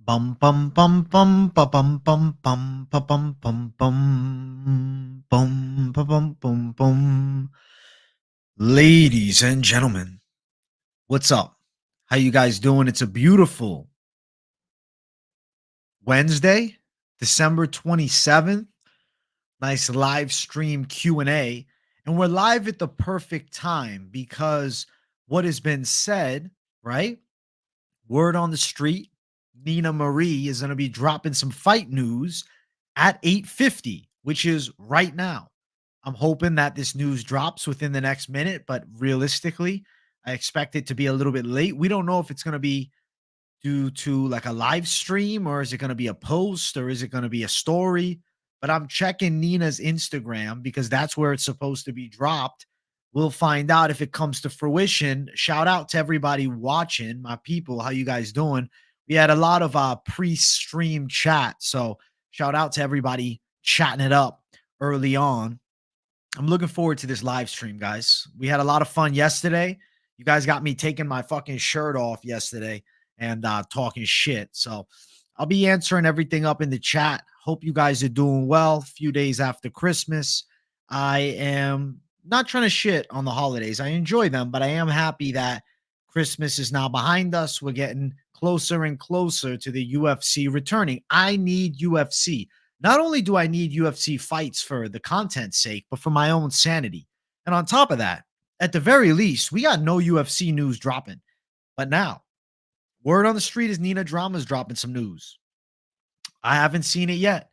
Bum bum bum bum ba bum bum bum ba bum bum bum bum ba bum bum bum. Ladies and gentlemen, what's up? How you guys doing? It's a beautiful Wednesday, December 27th. Nice live stream Q&A. And we're live at the perfect time because what has been said, right? Word on the street, Nina Marie is going to be dropping some fight news at 8:50, which is right now. I'm hoping that this news drops within the next minute, but realistically, I expect it to be a little bit late. We don't know if it's going to be due to like a live stream or is it going to be a post or is it going to be a story? But I'm checking Nina's Instagram because that's where it's supposed to be dropped. We'll find out if it comes to fruition. Shout out to everybody watching, my people. How you guys doing? We had a lot of pre-stream chat, so shout out to everybody chatting it up early on. I'm looking forward to this live stream, guys. We had a lot of fun yesterday. You guys got me taking my fucking shirt off yesterday and talking shit. So I'll be answering everything up in the chat. Hope you guys are doing well. A few days after Christmas. I am not trying to shit on the holidays. I enjoy them, but I am happy that Christmas is now behind us. We're getting closer and closer to the UFC returning. I need UFC. Not only do I need UFC fights for the content's sake, but for my own sanity. And on top of that, at the very least, we got no UFC news dropping. But now, word on the street is Nina Drama's dropping some news. I haven't seen it yet.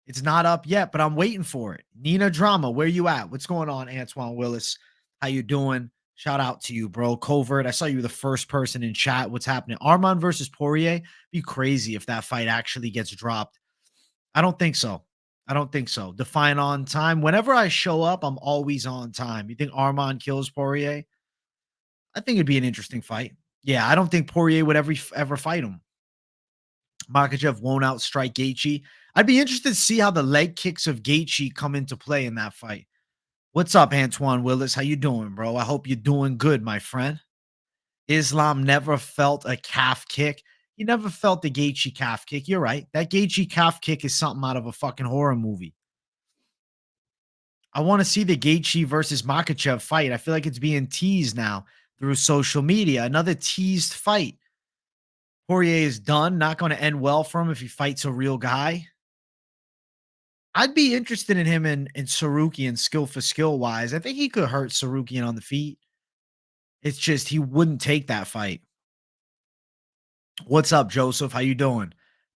It's not up yet, but I'm waiting for it. Nina Drama, where you at? What's going on, Antoine Willis? How you doing? Shout out to you, bro. Covert, I saw you were the first person in chat. What's happening? Armand versus Poirier? Be crazy if that fight actually gets dropped. I don't think so. I don't think so. Define on time. Whenever I show up, I'm always on time. You think Armand kills Poirier? I think it'd be an interesting fight. Yeah, I don't think Poirier would ever fight him. Makhachev won't outstrike Gaethje. I'd be interested to see how the leg kicks of Gaethje come into play in that fight. What's up, Antoine Willis? How you doing, bro? I hope you're doing good, my friend. Islam never felt a calf kick. He never felt the Gaethje calf kick. You're right. That Gaethje calf kick is something out of a fucking horror movie. I want to see the Gaethje versus Makhachev fight. I feel like it's being teased now through social media. Another teased fight. Poirier is done. Not going to end well for him if he fights a real guy. I'd be interested in him in Sarukian skill for skill wise. I think he could hurt Sarukian on the feet. It's just he wouldn't take that fight. What's up, Joseph? How you doing?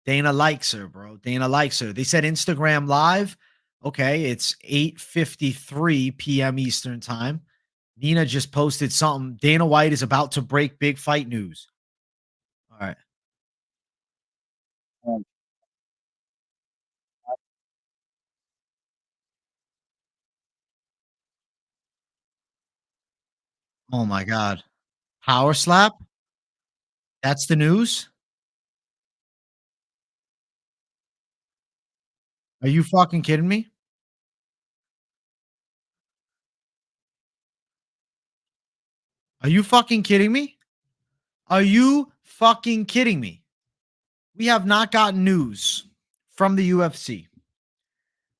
Dana likes her, bro. Dana likes her. They said Instagram live. Okay, it's 8:53 p.m. Eastern time. Nina just posted something. Dana White is about to break big fight news. All right. Oh my God. Power slap? That's the news? Are you fucking kidding me? Are you fucking kidding me? Are you fucking kidding me? We have not gotten news from the UFC,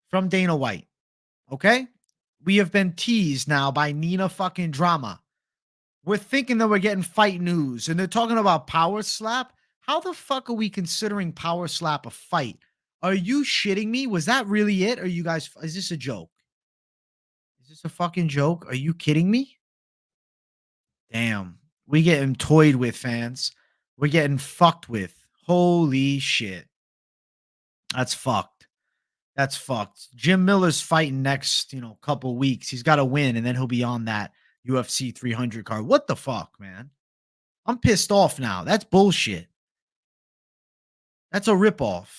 from Dana White. Okay? We have been teased now by Nina fucking Drama. We're thinking that we're getting fight news and they're talking about power slap. How the fuck are we considering power slap a fight? Are you shitting me? Was that really it? Are you guys, is this a joke? Is this a fucking joke? Are you kidding me? Damn. We getting toyed with, fans. We're getting fucked with. Holy shit. That's fucked. That's fucked. Jim Miller's fighting next, couple weeks. He's got to win, and then he'll be on that UFC 300 card. What the fuck, man? I'm pissed off now. That's bullshit. That's a ripoff.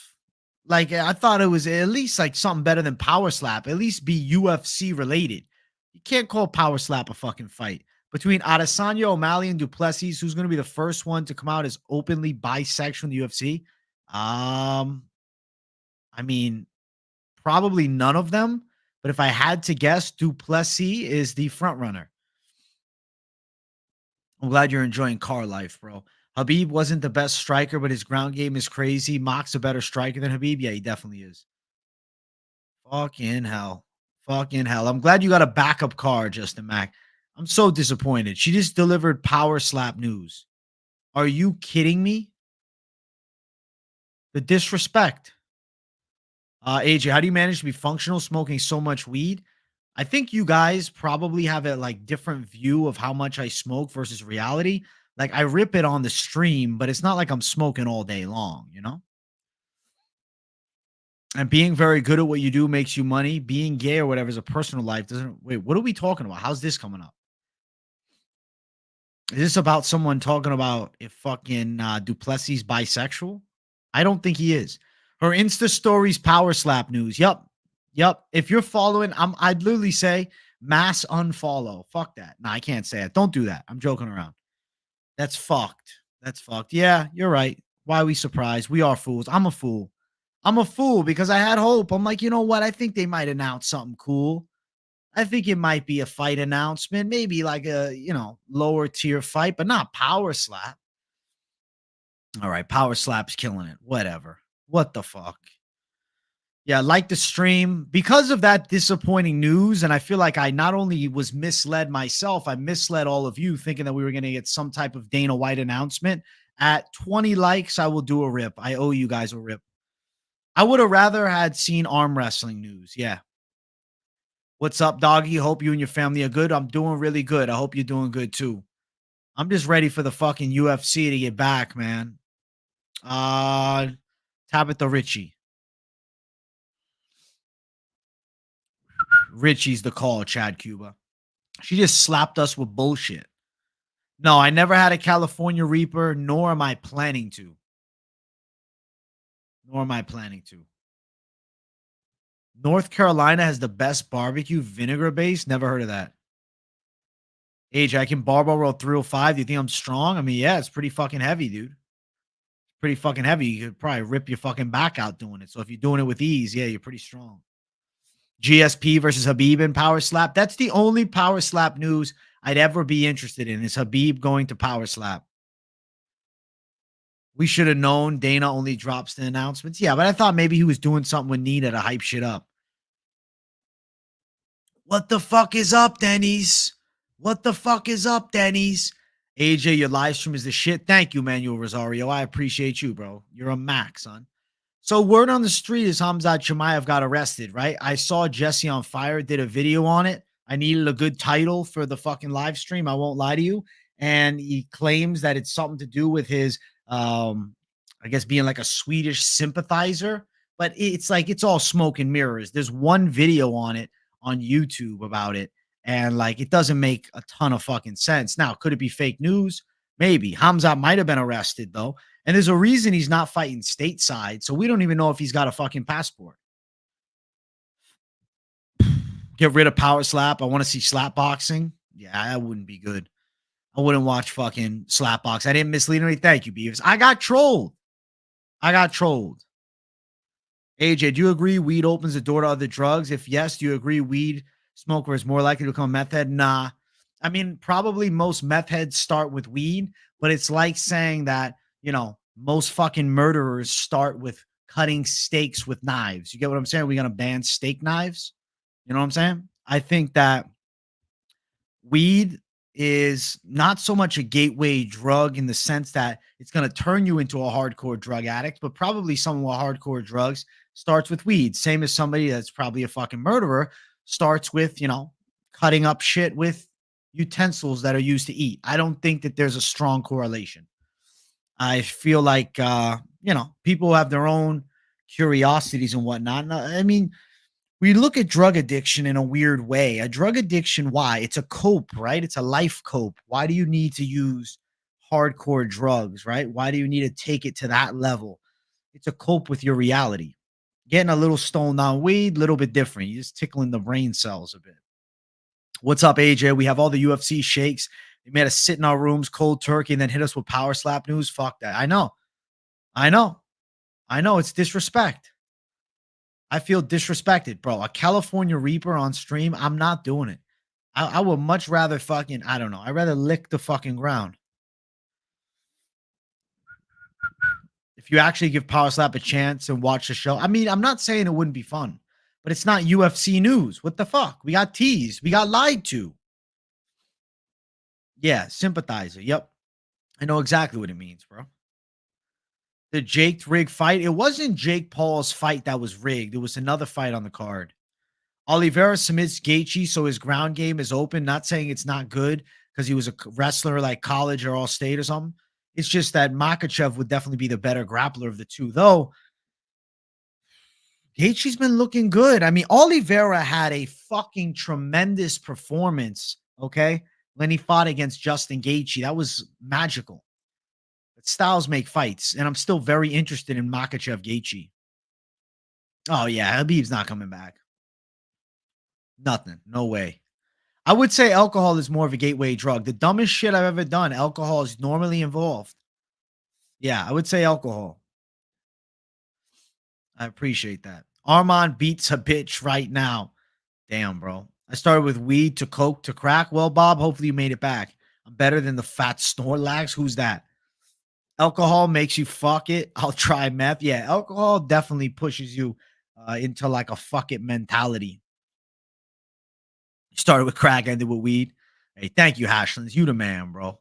Like I thought it was at least like something better than Power Slap. At least be UFC related. You can't call Power Slap a fucking fight. Between Adesanya, O'Malley, and Duplessis, who's going to be the first one to come out as openly bisexual in the UFC? I mean, probably none of them. But if I had to guess, Duplessis is the front runner. I'm glad you're enjoying car life, bro. Habib wasn't the best striker, but his ground game is crazy. Mock's a better striker than Habib. Yeah, he definitely is. Fucking hell. Fucking hell. I'm glad you got a backup car, Justin Mack. I'm so disappointed. She just delivered power slap news. Are you kidding me? The disrespect. AJ, how do you manage to be functional smoking so much weed? I think you guys probably have a like different view of how much I smoke versus reality. Like I rip it on the stream, but it's not like I'm smoking all day long, you know? And being very good at what you do makes you money. Being gay or whatever is a personal life. Doesn't wait, what are we talking about? How's this coming up? Is this about someone talking about if fucking Duplessis bisexual? I don't think he is. Her Insta stories power slap news. Yep. Yep. If you're following, I'd literally say mass unfollow. Fuck that. No, I can't say it. Don't do that. I'm joking around. That's fucked. That's fucked. Yeah, you're right. Why are we surprised? We are fools. I'm a fool. I'm a fool because I had hope. I'm like, you know what? I think they might announce something cool. I think it might be a fight announcement, maybe like a, lower tier fight, but not power slap. All right, power slap's killing it. Whatever. What the fuck? Yeah, like the stream because of that disappointing news. And I feel like I not only was misled myself, I misled all of you thinking that we were going to get some type of Dana White announcement. At 20 likes, I will do a rip. I owe you guys a rip. I would have rather had seen arm wrestling news. Yeah. What's up, doggy? Hope you and your family are good. I'm doing really good. I hope you're doing good too. I'm just ready for the fucking UFC to get back, man. Uh Tabitha Richie. Richie's the call, Chad Cuba. She just slapped us with bullshit. No, I never had a California Reaper, nor am I planning to. Nor am I planning to. North Carolina has the best barbecue vinegar base. Never heard of that. Age, I can barbell roll 305. Do you think I'm strong? I mean, yeah, it's pretty fucking heavy, dude. Pretty fucking heavy. You could probably rip your fucking back out doing it. So if you're doing it with ease, yeah, you're pretty strong. GSP versus Habib in power slap. That's the only power slap news I'd ever be interested in is Habib going to power slap. We should have known Dana only drops the announcements. Yeah, but I thought maybe he was doing something with Nina to hype shit up. What the fuck is up, Denny's? What the fuck is up, Denny's? AJ, your live stream is the shit. Thank you, Manuel Rosario. I appreciate you, bro. You're a Mac, son. So word on the street is Khamzat Chimaev got arrested, right? I saw Jesse on Fire did a video on it. I needed a good title for the fucking live stream. I won't lie to you. And he claims that it's something to do with his, I guess, being like a Swedish sympathizer. But it's like it's all smoke and mirrors. There's one video on it on YouTube about it, and like it doesn't make a ton of fucking sense. Now, could it be fake news? Maybe. Hamza might have been arrested though. And there's a reason he's not fighting stateside. So we don't even know if he's got a fucking passport. Get rid of power slap. I want to see slap boxing. Yeah, that wouldn't be good. I wouldn't watch fucking slap box. I didn't mislead anybody. Thank you, Beavis. I got trolled. I got trolled. AJ, do you agree weed opens the door to other drugs? If yes, do you agree weed smoker is more likely to become a meth head? Nah. I mean, probably most meth heads start with weed, but it's like saying that, most fucking murderers start with cutting steaks with knives. You get what I'm saying? We're going to ban steak knives. You know what I'm saying? I think that weed is not so much a gateway drug in the sense that it's going to turn you into a hardcore drug addict, but probably someone with hardcore drugs starts with weed. Same as somebody that's probably a fucking murderer starts with, cutting up shit with utensils that are used to eat. I don't think that there's a strong correlation. I feel like, people have their own curiosities and whatnot. And, I mean, we look at drug addiction in a weird way. A drug addiction, why? It's a cope, right? It's a life cope. Why do you need to use hardcore drugs, right? Why do you need to take it to that level? It's a cope with your reality. Getting a little stoned on weed, a little bit different. You're just tickling the brain cells a bit. What's up, AJ? We have all the UFC shakes. They made us sit in our rooms, cold turkey, and then hit us with power slap news. Fuck that. I know. I know. I know. It's disrespect. I feel disrespected, bro. A California Reaper on stream, I'm not doing it. I would much rather fucking, I don't know. I'd rather lick the fucking ground. If you actually give Power Slap a chance and watch the show, I mean, I'm not saying it wouldn't be fun, but it's not UFC news. What the fuck? We got teased. We got lied to. Yeah, sympathizer. Yep. I know exactly what it means, bro. The Jake rig fight. It wasn't Jake Paul's fight that was rigged. It was another fight on the card. Oliveira submits Gaethje, so his ground game is open. Not saying it's not good because he was a wrestler like college or all state or something. It's just that Makhachev would definitely be the better grappler of the two. Though Gaethje's been looking good. I mean, Oliveira had a fucking tremendous performance. Okay, when he fought against Justin Gaethje, that was magical. But styles make fights, and I'm still very interested in Makhachev Gaethje. Oh yeah, Habib's not coming back. Nothing. No way. I would say alcohol is more of a gateway drug. The dumbest shit I've ever done, alcohol is normally involved. Yeah, I would say alcohol. I appreciate that. Armand beats a bitch right now. Damn, bro. I started with weed to coke to crack. Well, Bob, hopefully you made it back. I'm better than the fat Snorlax. Who's that? Alcohol makes you fuck it. I'll try meth. Yeah, alcohol definitely pushes you into like a fuck it mentality. Started with crack, ended with weed. Hey, thank you, Hashlands. You the man, bro.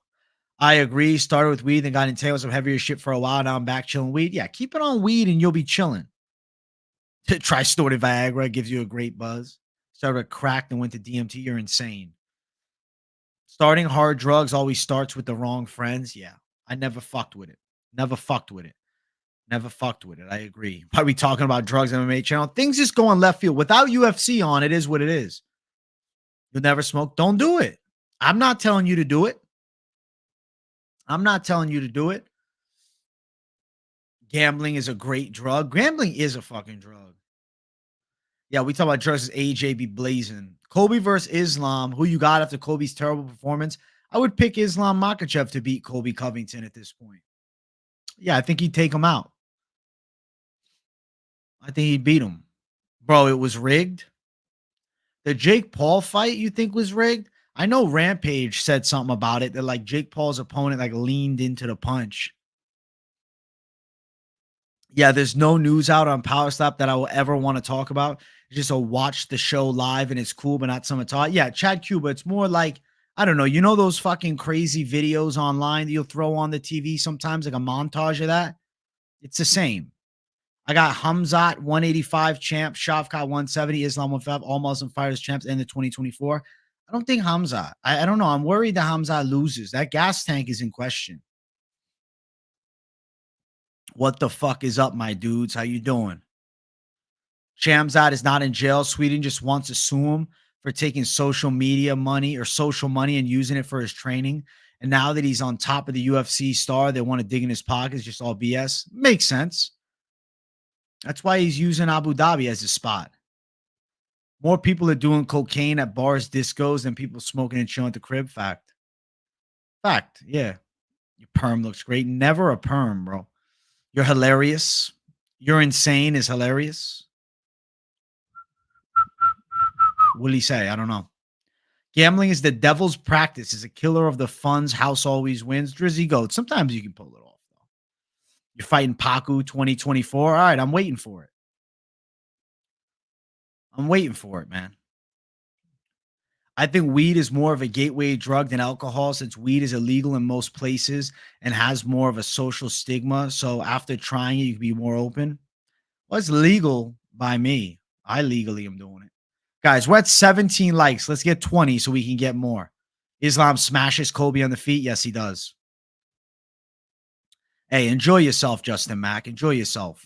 I agree. Started with weed, then got into some heavier shit for a while. Now I'm back chilling weed. Yeah, keep it on weed and you'll be chilling. Try snorted Viagra, gives you a great buzz. Started with crack, then went to DMT. You're insane. Starting hard drugs always starts with the wrong friends. Yeah, I never fucked with it. Never fucked with it. Never fucked with it. I agree. Probably talking about drugs MMA channel. Things just go on left field. Without UFC on, it is what it is. You'll never smoke. Don't do it. I'm not telling you to do it. I'm not telling you to do it. Gambling is a great drug. Gambling is a fucking drug. Yeah, we talk about drugs as AJ be blazing. Kobe versus Islam. Who you got after Kobe's terrible performance? I would pick Islam Makhachev to beat Kobe Covington at this point. Yeah, I think he'd take him out. I think he'd beat him. Bro, it was rigged. The Jake Paul fight you think was rigged? I know Rampage said something about it that like Jake Paul's opponent like leaned into the punch. Yeah, there's no news out on Power Slap that I will ever want to talk about. It's just a watch the show live and it's cool, but not some talk. Yeah, Chad Cuba. It's more like I don't know. You know those fucking crazy videos online that you'll throw on the TV sometimes, like a montage of that. It's the same. I got Khamzat 185 champ, Shavkat 170, Islam 15, all Muslim fighters champs in the 2024. I don't think Khamzat. I don't know. I'm worried that Khamzat loses. That gas tank is in question. What the fuck is up, my dudes? How you doing? Shamzad is not in jail. Sweden just wants to sue him for taking social media money or social money and using it for his training. And now that he's on top of the UFC star, they want to dig in his pockets. Just all BS. Makes sense. That's why he's using Abu Dhabi as his spot. More people are doing cocaine at bars, discos than people smoking and chilling at the crib. Fact. Fact. Yeah. Your perm looks great. Never a perm, bro. You're hilarious. You're insane is hilarious. What did he say? I don't know. Gambling is the devil's practice. Is a killer of the funds. House always wins. Drizzy goat. Sometimes you can pull it off, though. You're fighting Paku 2024. All right, I'm waiting for it. I'm waiting for it, man. I think weed is more of a gateway drug than alcohol since weed is illegal in most places and has more of a social stigma. So after trying it, you can be more open. Well, it's legal by me. I legally am doing it. Guys, we're at 17 likes. Let's get 20 so we can get more. Islam smashes Kobe on the feet. Yes, he does. Hey, enjoy yourself, Justin Mack. Enjoy yourself.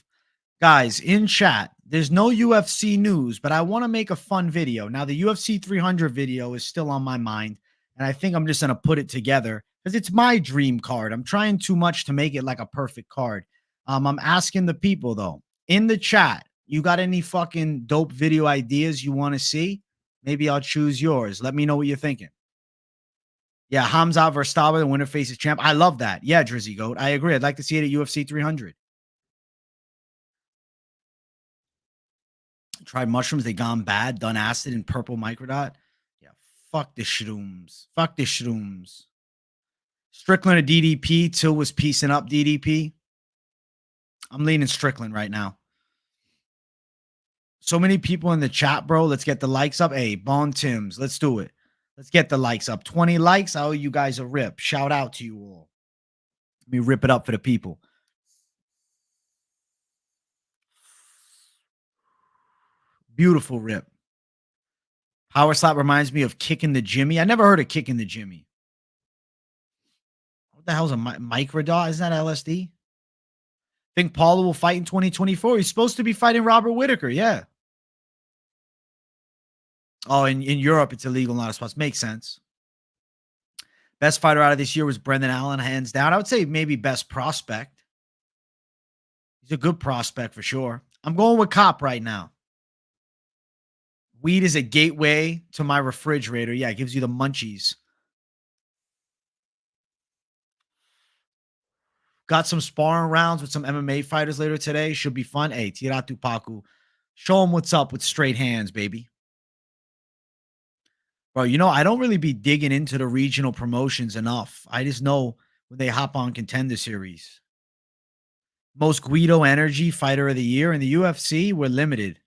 Guys, in chat, there's no UFC news, but I want to make a fun video. Now, the UFC 300 video is still on my mind, and I think I'm just going to put it together because it's my dream card. I'm trying too much to make it like a perfect card. I'm asking the people, though, in the chat, you got any fucking dope video ideas you want to see? Maybe I'll choose yours. Let me know what you're thinking. Yeah, Hamza versus Staba, the winner faces champ. I love that. Yeah, Drizzy Goat. I agree. I'd like to see it at UFC 300. Tried mushrooms. They gone bad. Done acid and purple microdot. Yeah, fuck the shrooms. Fuck the shrooms. Strickland a DDP. Till was piecing up DDP. I'm leaning Strickland right now. So many people in the chat, bro. Let's get the likes up. Hey, Bon Tims, let's do it. Let's get the likes up. 20 likes. I owe you guys a rip. Shout out to you all. Let me rip it up for the people. Beautiful rip. Power slap reminds me of kicking the Jimmy. I never heard of kicking the Jimmy. What the hell's a microdot? Isn't that LSD? Think Paula will fight in 2024? He's supposed to be fighting Robert Whitaker. Yeah. Oh, in Europe, it's illegal, not a sponsor. Makes sense. Best fighter out of this year was Brendan Allen, hands down. I would say maybe best prospect. He's a good prospect for sure. I'm going with Cop right now. Weed is a gateway to my refrigerator. Yeah, it gives you the munchies. Got some sparring rounds with some MMA fighters later today. Should be fun. Hey, Tiratu Paku. Show them what's up with straight hands, baby. Bro, I don't really be digging into the regional promotions enough. I just know when they hop on Contender Series. Most Guido Energy Fighter of the Year in the UFC, we're limited.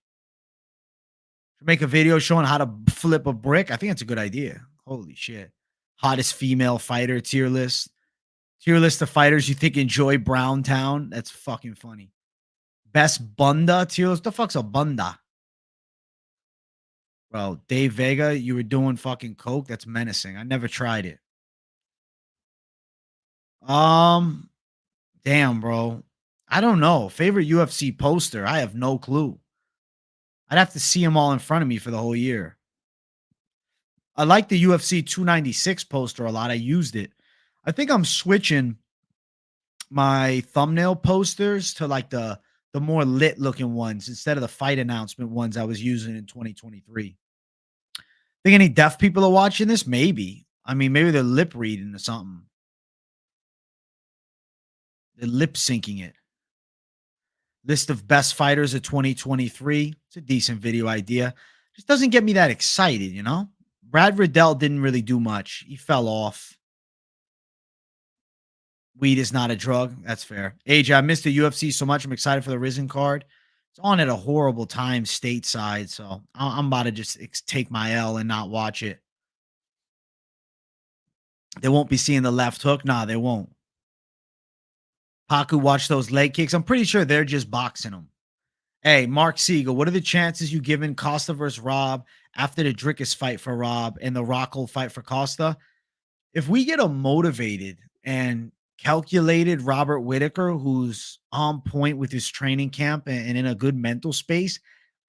Make a video showing how to flip a brick. I think that's a good idea. Holy shit. Hottest female fighter tier list. Tier list of fighters you think enjoy Browntown. That's fucking funny. Best Bunda tier list. The fuck's a Bunda? Bro, Dave Vega, you were doing fucking coke. That's menacing. I never tried it. Um, Damn, bro. I don't know. Favorite UFC poster? I have no clue. I'd have to see them all in front of me for the whole year. I like the UFC 296 poster a lot. I used it. I think I'm switching my thumbnail posters to like the more lit looking ones instead of the fight announcement ones I was using in 2023. Think any deaf people are watching this? Maybe. I mean, maybe they're lip reading or something. They're lip syncing it. List of best fighters of 2023. It's a decent video idea. Just doesn't get me that excited. Brad Riddell didn't really do much. He fell off. Weed is not a drug. That's fair. AJ, I missed the UFC so much. I'm excited for the Risen card. It's on at a horrible time stateside, so I'm about to just take my L and not watch it. They won't be seeing the left hook. Nah, they won't. Paku watch those leg kicks. I'm pretty sure they're just boxing them. Hey, Mark Siegel, what are the chances you giving Costa versus Rob after the Drickus fight for Rob and the Rockhold fight for Costa? If we get a motivated and calculated Robert Whitaker, who's on point with his training camp and in a good mental space,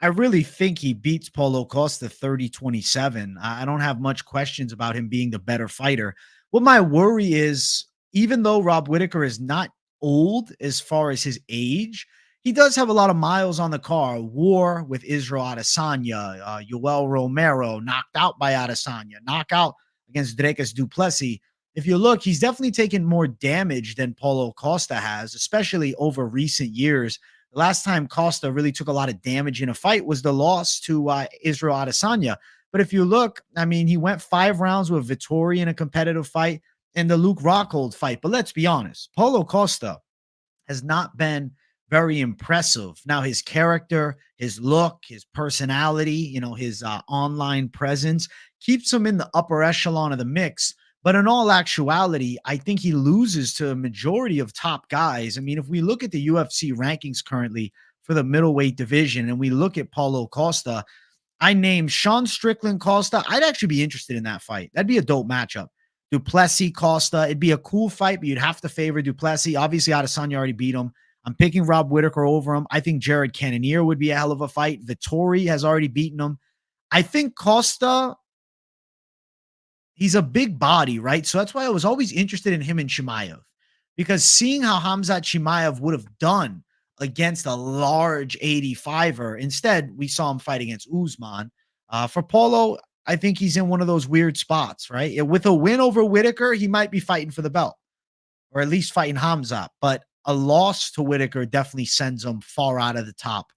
I really think he beats Paulo Costa 30-27. I don't have much questions about him being the better fighter. What my worry is, even though Rob Whitaker is not old as far as his age, he does have a lot of miles on the car. War with Israel Adesanya, Yoel Romero knocked out by Adesanya, knockout against Dricus du Plessis. If you look, he's definitely taken more damage than Paulo Costa has, especially over recent years. The last time Costa really took a lot of damage in a fight was the loss to Israel Adesanya. But if you look, I mean, he went 5 rounds with Vettori in a competitive fight and the Luke Rockhold fight. But let's be honest, Paulo Costa has not been very impressive. Now, his character, his look, his personality, his online presence keeps him in the upper echelon of the mix. But in all actuality, I think he loses to a majority of top guys. I mean, if we look at the UFC rankings currently for the middleweight division and we look at Paulo Costa, I named Sean Strickland Costa. I'd actually be interested in that fight. That'd be a dope matchup. Du Plessis Costa. It'd be a cool fight, but you'd have to favor Du Plessis. Obviously, Adesanya already beat him. I'm picking Rob Whitaker over him. I think Jared Cannonier would be a hell of a fight. Vettori has already beaten him. I think Costa, he's a big body, right? So that's why I was always interested in him and Chimaev, because seeing how Khamzat Chimaev would have done against a large 85er, instead we saw him fight against Usman. For Paulo, I think he's in one of those weird spots, right? With a win over Whitaker, he might be fighting for the belt, or at least fighting Khamzat. But a loss to Whitaker definitely sends him far out of the top.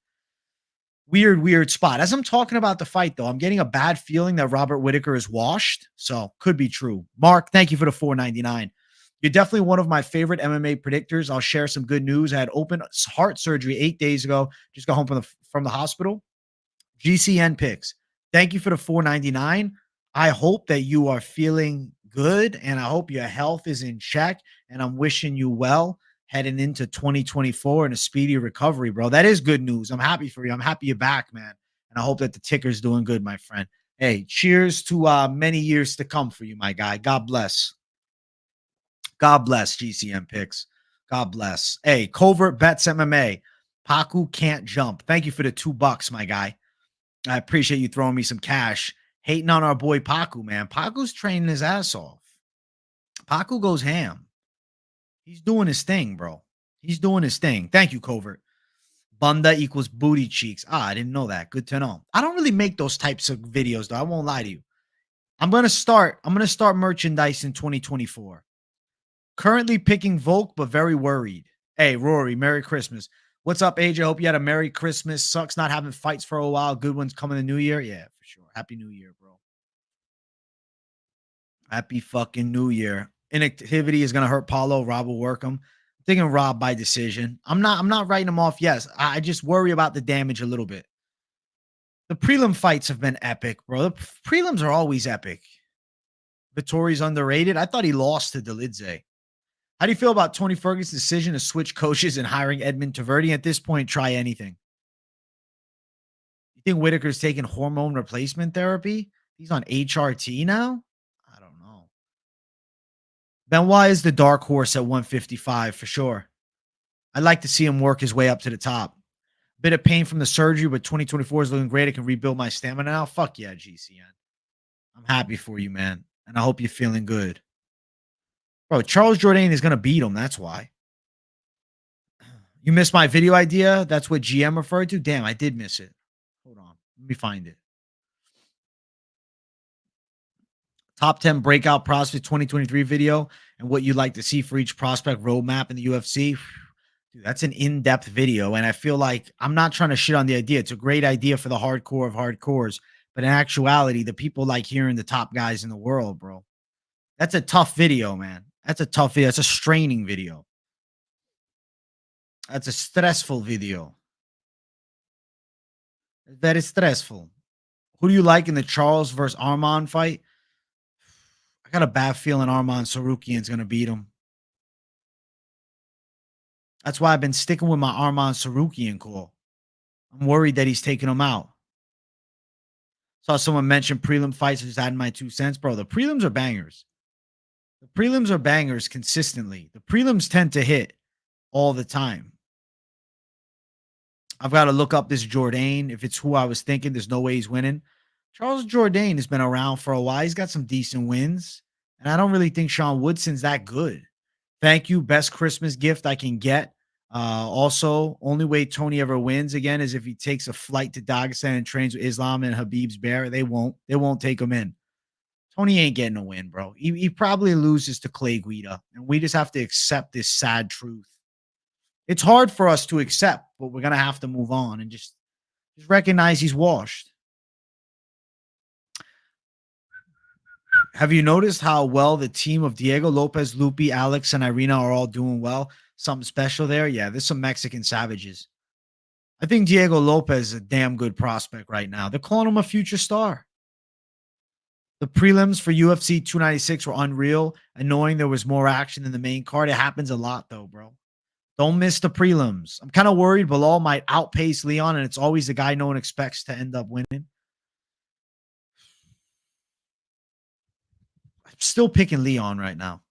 Weird spot. As I'm talking about the fight, though, I'm getting a bad feeling that Robert Whitaker is washed. So could be true. Mark, thank you for the $4.99. You're definitely one of my favorite MMA predictors. I'll share some good news. I had open heart surgery 8 days ago. Just got home from the hospital. GCN picks. Thank you for the 4.99. I hope that you are feeling good and I hope your health is in check. And I'm wishing you well heading into 2024 and a speedy recovery, bro. That is good news. I'm happy for you. I'm happy you're back, man. And I hope that the ticker's doing good, my friend. Hey, cheers to many years to come for you, my guy. God bless. God bless GCM picks. God bless. Hey, Covert Bets MMA. Paku can't jump. Thank you for the $2, my guy. I appreciate you throwing me some cash. Hating on our boy Paku, man. Paku's training his ass off. Paku goes ham. He's doing his thing, bro. He's doing his thing. Thank you, Covert. Bunda equals booty cheeks. I didn't know that. Good to know. I don't really make those types of videos, though. I won't lie to you. I'm gonna start merchandise in 2024. Currently picking Volk, but very worried. Hey, Rory, Merry Christmas. What's up, AJ? I hope you had a Merry Christmas. Sucks not having fights for a while. Good ones coming the new year. Yeah, for sure. Happy New Year, bro. Happy fucking New Year. Inactivity is gonna hurt Paulo. Rob will work him. I'm thinking Rob by decision. I'm not writing him off. Yes, I just worry about the damage a little bit. The prelim fights have been epic, bro. The prelims are always epic. Vittori's underrated. I thought he lost to Delidze. How do you feel about Tony Ferguson's decision to switch coaches and hiring Edmund Taverdi? At this point, try anything. You think Whitaker's taking hormone replacement therapy? He's on HRT now? I don't know. Benoit is the dark horse at 155 for sure. I'd like to see him work his way up to the top. Bit of pain from the surgery, but 2024 is looking great. I can rebuild my stamina now. Fuck yeah, GCN. I'm happy for you, man. And I hope you're feeling good. Bro, Charles Jourdain is going to beat him. That's why. You missed my video idea? That's what GM referred to? Damn, I did miss it. Hold on. Let me find it. Top 10 breakout prospect 2023 video and what you'd like to see for each prospect roadmap in the UFC. Dude, that's an in-depth video. And I feel like I'm not trying to shit on the idea. It's a great idea for the hardcore of hardcores. But in actuality, the people like hearing the top guys in the world, bro. That's a tough video, man. That's a tough video. That's a straining video. That's a stressful video. Very stressful. Who do you like in the Charles versus Arman fight? I got a bad feeling Arman Sarukian's going to beat him. That's why I've been sticking with my Arman Sarukian call. I'm worried that he's taking him out. Saw someone mention prelim fights. Just adding my 2 cents. Bro, the prelims are bangers. The prelims are bangers consistently. The prelims tend to hit all the time. I've got to look up this Jourdain. If it's who I was thinking, there's no way he's winning. Charles Jourdain has been around for a while. He's got some decent wins. And I don't really think Sean Woodson's that good. Thank you. Best Christmas gift I can get. Also, only way Tony ever wins again is if he takes a flight to Dagestan and trains with Islam and Habib's bear. They won't take him in. Tony ain't getting a win, bro. He probably loses to Clay Guida. And we just have to accept this sad truth. It's hard for us to accept, but we're going to have to move on and just recognize he's washed. Have you noticed how well the team of Diego Lopez, Lupi, Alex, and Irina are all doing well? Something special there? Yeah, there's some Mexican savages. I think Diego Lopez is a damn good prospect right now. They're calling him a future star. The prelims for UFC 296 were unreal. And knowing there was more action than the main card, it happens a lot though, bro. Don't miss the prelims. I'm kind of worried Bilal might outpace Leon, and it's always the guy no one expects to end up winning. I'm still picking Leon right now.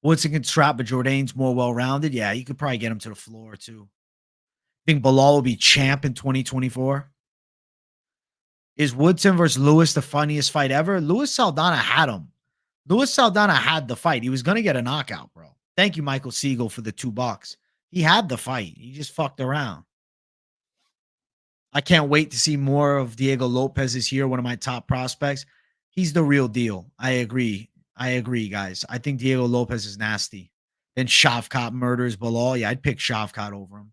Woodson can strap, but Jourdain's more well-rounded. Yeah, you could probably get him to the floor too. Think Bilal will be champ in 2024? Is Woodson versus Lewis the funniest fight ever? Lewis Saldana had him. Lewis Saldana had the fight. He was going to get a knockout, bro. Thank you, Michael Siegel, for the $2. He had the fight. He just fucked around. I can't wait to see more of Diego Lopez is here, one of my top prospects. He's the real deal. I agree, guys. I think Diego Lopez is nasty. Then Shavkat murders Bilal. Yeah, I'd pick Shavkat over him.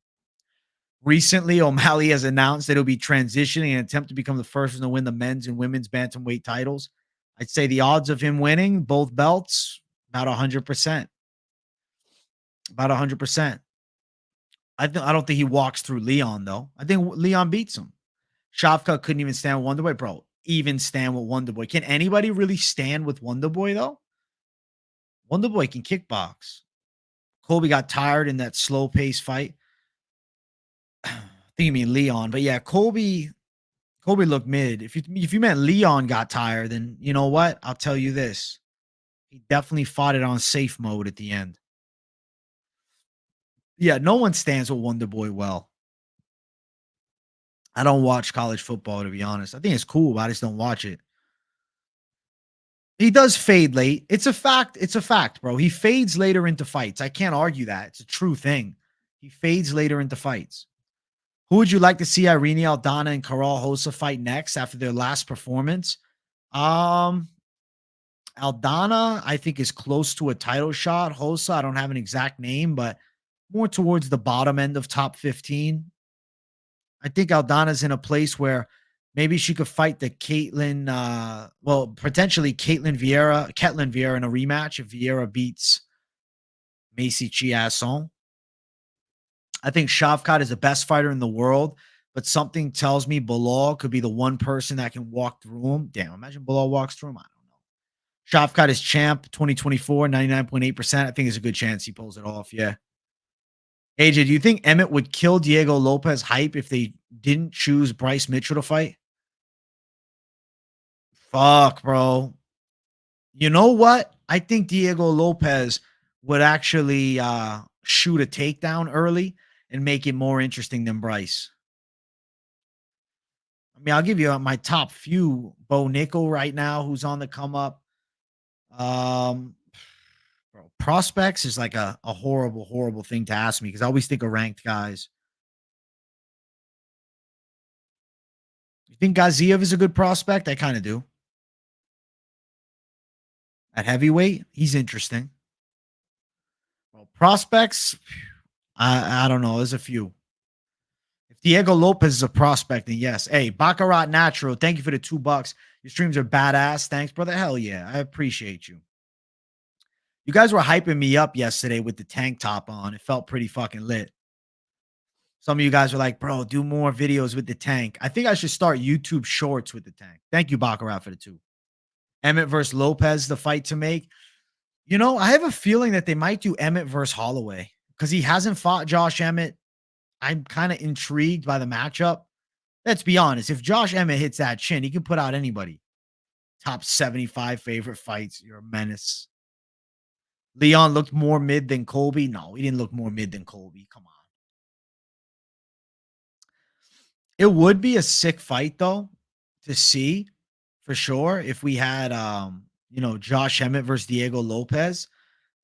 Recently, O'Malley has announced that he'll be transitioning and attempt to become the first one to win the men's and women's bantamweight titles. I'd say the odds of him winning both belts, About 100%. About 100%. I don't think he walks through Leon though. I think Leon beats him. Shavkat couldn't even stand with Wonderboy, bro. Even stand with Wonderboy. Can anybody really stand with Wonderboy though? Wonderboy can kickbox. Colby got tired in that slow pace fight. I think you mean Leon, but yeah, Colby looked mid. If you meant Leon got tired, then you know what? I'll tell you this. He definitely fought it on safe mode at the end. Yeah, no one stands with Wonderboy well. I don't watch college football to be honest. I think it's cool, but I just don't watch it. He does fade late. It's a fact. It's a fact, bro. He fades later into fights. I can't argue that. It's a true thing. He fades later into fights. Who would you like to see Irene Aldana and Karol Hossa fight next after their last performance? Um, Aldana, I think, is close to a title shot. Hossa, I don't have an exact name, but more towards the bottom end of top 15. I think Aldana's in a place where maybe she could fight the potentially Ketlin Vieira in a rematch if Vieira beats Macy Chiasson. I think Shavkat is the best fighter in the world, but something tells me Bilal could be the one person that can walk through him. Damn, imagine Bilal walks through him. I don't know. Shavkat is champ 2024, 99.8%. I think there's a good chance he pulls it off. Yeah. AJ, do you think Emmett would kill Diego Lopez hype if they didn't choose Bryce Mitchell to fight? Fuck, bro. You know what? I think Diego Lopez would actually shoot a takedown early and make it more interesting than Bryce. I mean, I'll give you my top few. Bo Nickel right now, who's on the come up. Um, Bro, prospects is like a horrible, horrible thing to ask me because I always think of ranked guys. You think Gaziev is a good prospect? I kind of do. At heavyweight, he's interesting. Well, prospects, I don't know. There's a few. If Diego Lopez is a prospect, then yes. Hey, Baccarat Natural, thank you for the $2. Your streams are badass. Thanks, brother. Hell yeah. I appreciate you. You guys were hyping me up yesterday with the tank top on. It felt pretty fucking lit. Some of you guys were like, bro, do more videos with the tank. I think I should start YouTube shorts with the tank. Thank you, Baccarat, for the 2. Emmett versus Lopez, the fight to make. You know, I have a feeling that they might do Emmett versus Holloway because he hasn't fought Josh Emmett. I'm kind of intrigued by the matchup. Let's be honest. If Josh Emmett hits that chin, he can put out anybody. Top 75 favorite fights. You're a menace. Leon looked more mid than Colby. No, he didn't look more mid than Colby. Come on. It would be a sick fight though to see for sure if we had Josh Emmett versus Diego Lopez.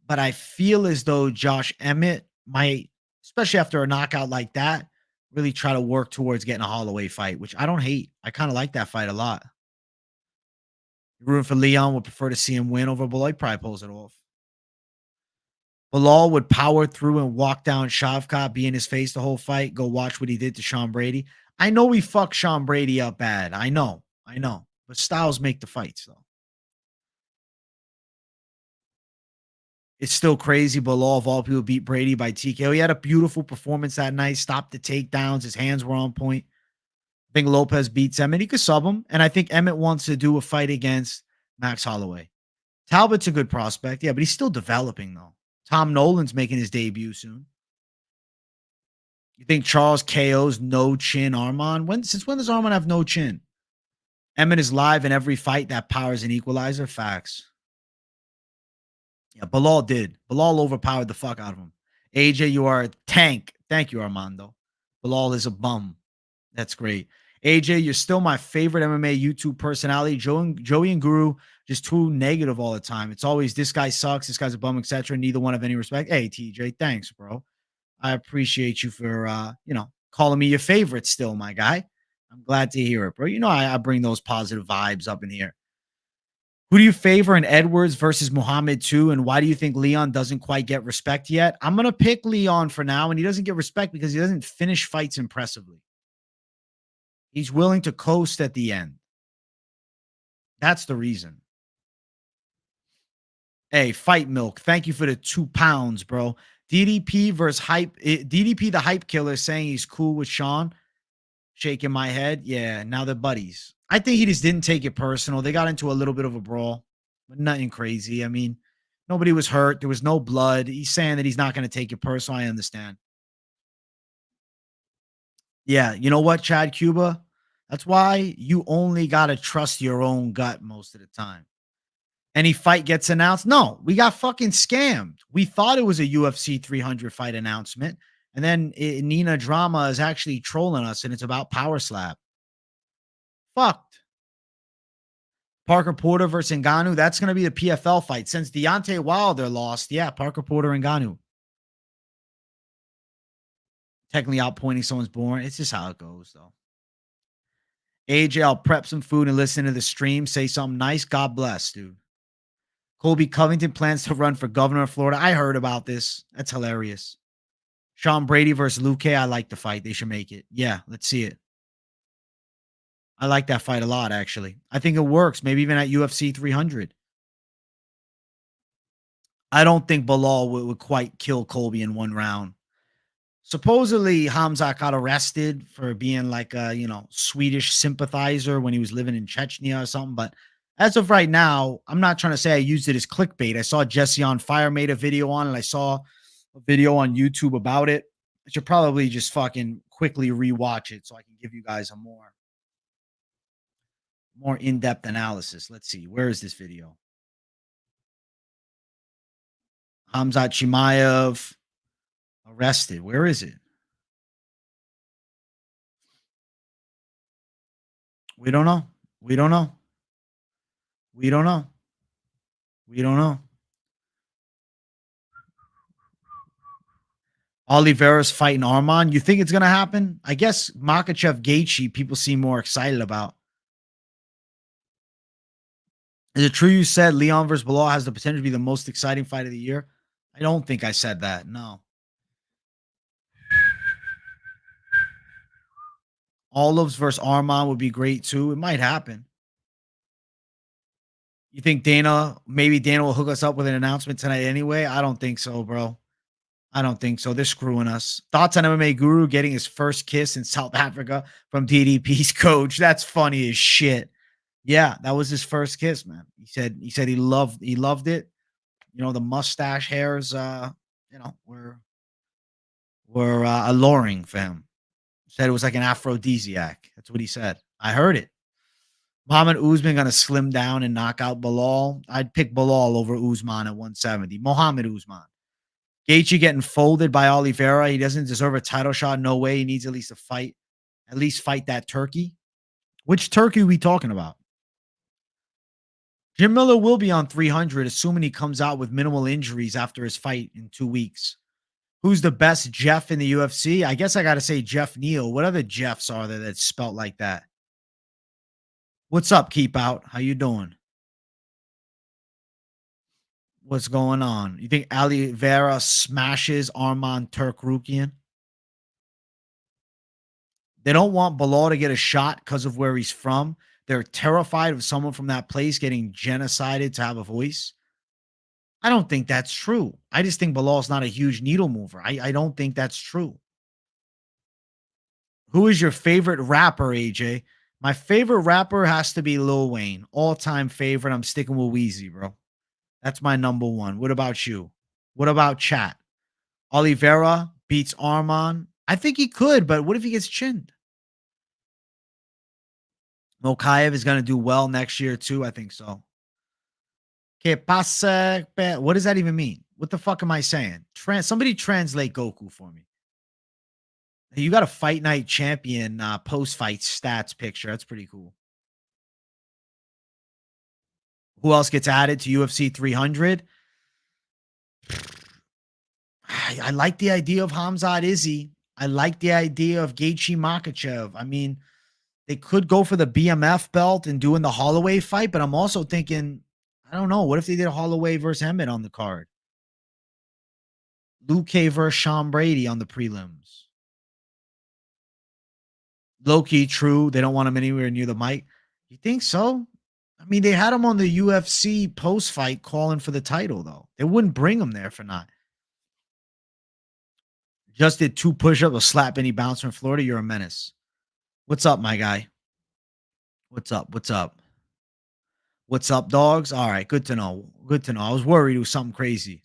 But I feel as though Josh Emmett might, especially after a knockout like that, really try to work towards getting a Holloway fight, which I don't hate. I kind of like that fight a lot. Rooting for Leon, would prefer to see him win over Beloy. Probably pulls it off. Bilal would power through and walk down Shavkat, be in his face the whole fight. Go watch what he did to Sean Brady. I know we fucked Sean Brady up bad. I know. But styles make the fights, though. It's still crazy. Bilal, of all people, beat Brady by TKO. He had a beautiful performance that night. Stopped the takedowns. His hands were on point. I think Lopez beats Emmett. He could sub him. And I think Emmett wants to do a fight against Max Holloway. Talbot's a good prospect. Yeah, but he's still developing, though. Tom Nolan's making his debut soon. You think Charles KO's no chin Arman? Since when does Arman have no chin? Emmett is live in every fight. That power is an equalizer. Facts. Yeah, Bilal did. Bilal overpowered the fuck out of him. AJ, you are a tank. Thank you, Armando. Bilal is a bum. That's great. AJ, you're still my favorite MMA YouTube personality. Joey and Guru just too negative all the time. It's always this guy sucks, this guy's a bum, etc. Neither one have any respect. Hey, TJ, thanks, bro. I appreciate you for calling me your favorite still, my guy. I'm glad to hear it, bro. You know, I bring those positive vibes up in here. Who do you favor in Edwards versus Muhammad 2? And why do you think Leon doesn't quite get respect yet? I'm going to pick Leon for now, and he doesn't get respect because he doesn't finish fights impressively. He's willing to coast at the end. That's the reason. Hey, Fight Milk, thank you for the 2 pounds, bro. DDP versus Hype. DDP, the Hype Killer, saying he's cool with Sean. Shaking my head. Yeah, now they're buddies. I think he just didn't take it personal. They got into a little bit of a brawl, but nothing crazy. I mean, nobody was hurt. There was no blood. He's saying that he's not going to take it personal. I understand. Yeah, you know what, Chad Cuba? That's why you only got to trust your own gut most of the time. Any fight gets announced. No, we got fucking scammed. We thought it was a UFC 300 fight announcement. And then Nina Drama is actually trolling us and it's about Power Slap. Fucked. Parker Porter versus Ngannou. That's going to be the PFL fight. Since Deontay Wilder lost, yeah, Parker Porter and Ngannou. Technically outpointing someone's born. It's just how it goes, though. AJ, I'll prep some food and listen to the stream. Say something nice. God bless, dude. Colby Covington plans to run for governor of Florida. I heard about this. That's hilarious. Sean Brady versus Luke. I like the fight. They should make it. Yeah, let's see it. I like that fight a lot, actually. I think it works. Maybe even at UFC 300. I don't think Bilal would quite kill Colby in one round. Supposedly, Khamzat got arrested for being like a, Swedish sympathizer when he was living in Chechnya or something. But as of right now, I'm not trying to say I used it as clickbait. I saw Jesse on Fire made a video on it. I saw a video on YouTube about it. I should probably just fucking quickly rewatch it so I can give you guys a more in-depth analysis. Let's see. Where is this video? Khamzat Chimaev arrested. Where is it? We don't know. We don't know. We don't know. We don't know. Oliveira's fighting Arman. You think it's going to happen? I guess Makhachev Gaethje people seem more excited about. Is it true you said Leon versus Bilal has the potential to be the most exciting fight of the year? I don't think I said that. No. Olives versus Arman would be great too. It might happen. You think maybe Dana will hook us up with an announcement tonight anyway? I don't think so, bro. I don't think so. They're screwing us. Thoughts on MMA Guru getting his first kiss in South Africa from DDP's coach? That's funny as shit. Yeah, that was his first kiss, man. He said he loved it. The mustache hairs were alluring for him. Said it was like an aphrodisiac. That's what he said. I heard it. Muhammad Usman gonna slim down and knock out Bilal. I'd pick Bilal over Usman at 170. Muhammad Usman. Gaethje getting folded by Oliveira. He doesn't deserve a title shot. No way. He needs at least a fight. At least fight that turkey. Which turkey are we talking about? Jim Miller will be on 300, assuming he comes out with minimal injuries after his fight in 2 weeks. Who's the best Jeff in the UFC? I guess I got to say Jeff Neal. What other Jeffs are there that's spelt like that? What's up, Keep Out? How you doing? What's going on? You think Oliveira smashes Arman Turkrukian? They don't want Bilal to get a shot because of where he's from. They're terrified of someone from that place getting genocided to have a voice. I don't think that's true. I just think Bilal's not a huge needle mover. I don't think that's true. Who is your favorite rapper, AJ? My favorite rapper has to be Lil Wayne. All-time favorite. I'm sticking with Weezy, bro. That's my number one. What about you? What about chat? Oliveira beats Arman. I think he could, but what if he gets chinned? Makhachev is going to do well next year, too. I think so. Que pasa? What does that even mean? What the fuck am I saying? Somebody translate Goku for me. You got a Fight Night champion post-fight stats picture. That's pretty cool. Who else gets added to UFC 300? I like the idea of Khamzat Izzy. I like the idea of Gaethje Makhachev. I mean, they could go for the BMF belt and doing the Holloway fight, but I'm also thinking, I don't know. What if they did Holloway versus Emmett on the card? Luke versus Sean Brady on the prelims. Low-key, true. They don't want him anywhere near the mic. You think so? I mean, they had him on the UFC post fight calling for the title, though. They wouldn't bring him there for not. Just did 2 push-ups, a slap any bouncer in Florida. You're a menace. What's up, my guy? What's up? What's up? What's up, dogs? All right, good to know. Good to know. I was worried it was something crazy.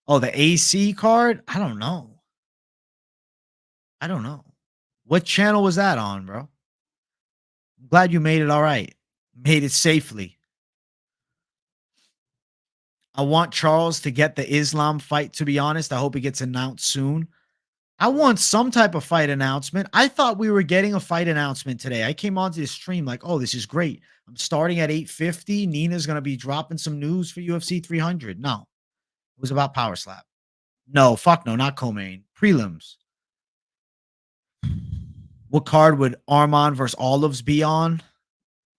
Oh, the AC card? I don't know. I don't know. What channel was that on, bro? I'm glad you made it all right. Made it safely. I want Charles to get the Islam fight, to be honest. I hope it gets announced soon. I want some type of fight announcement. I thought we were getting a fight announcement today. I came onto this stream like, oh, this is great. I'm starting at 8:50. Nina's going to be dropping some news for UFC 300. No, it was about Power Slap. No, fuck no, not co-main. Prelims. What card would Armand versus Olives be on?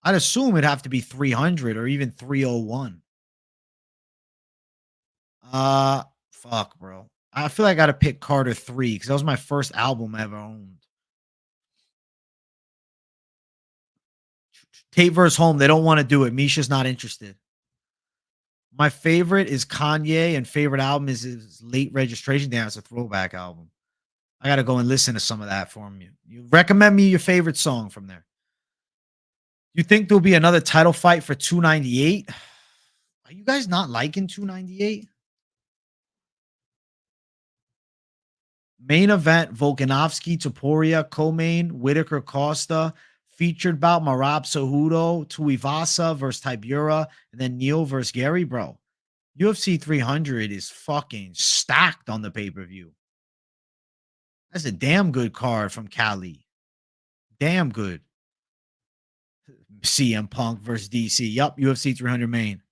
I'd assume it'd have to be 300 or even 301. Fuck, bro. I feel like I gotta pick Carter 3 because that was my first album I ever owned. Tate versus Home, they don't want to do it. Misha's not interested. My favorite is Kanye, and favorite album is his Late Registration. Damn, it's a throwback album. I gotta go and listen to some of that from you. You recommend me your favorite song from there. You think there'll be another title fight for 298? Are you guys not liking 298? Main event: Volkanovski, Topuria, co-main, Whitaker, Costa. Featured bout: Marab Cejudo, Tuivasa versus Tybura, and then Neil versus Gary. Bro, UFC 300 is fucking stacked on the pay-per-view. That's a damn good card from Cali. Damn good. CM Punk versus DC. Yup, UFC 300 main.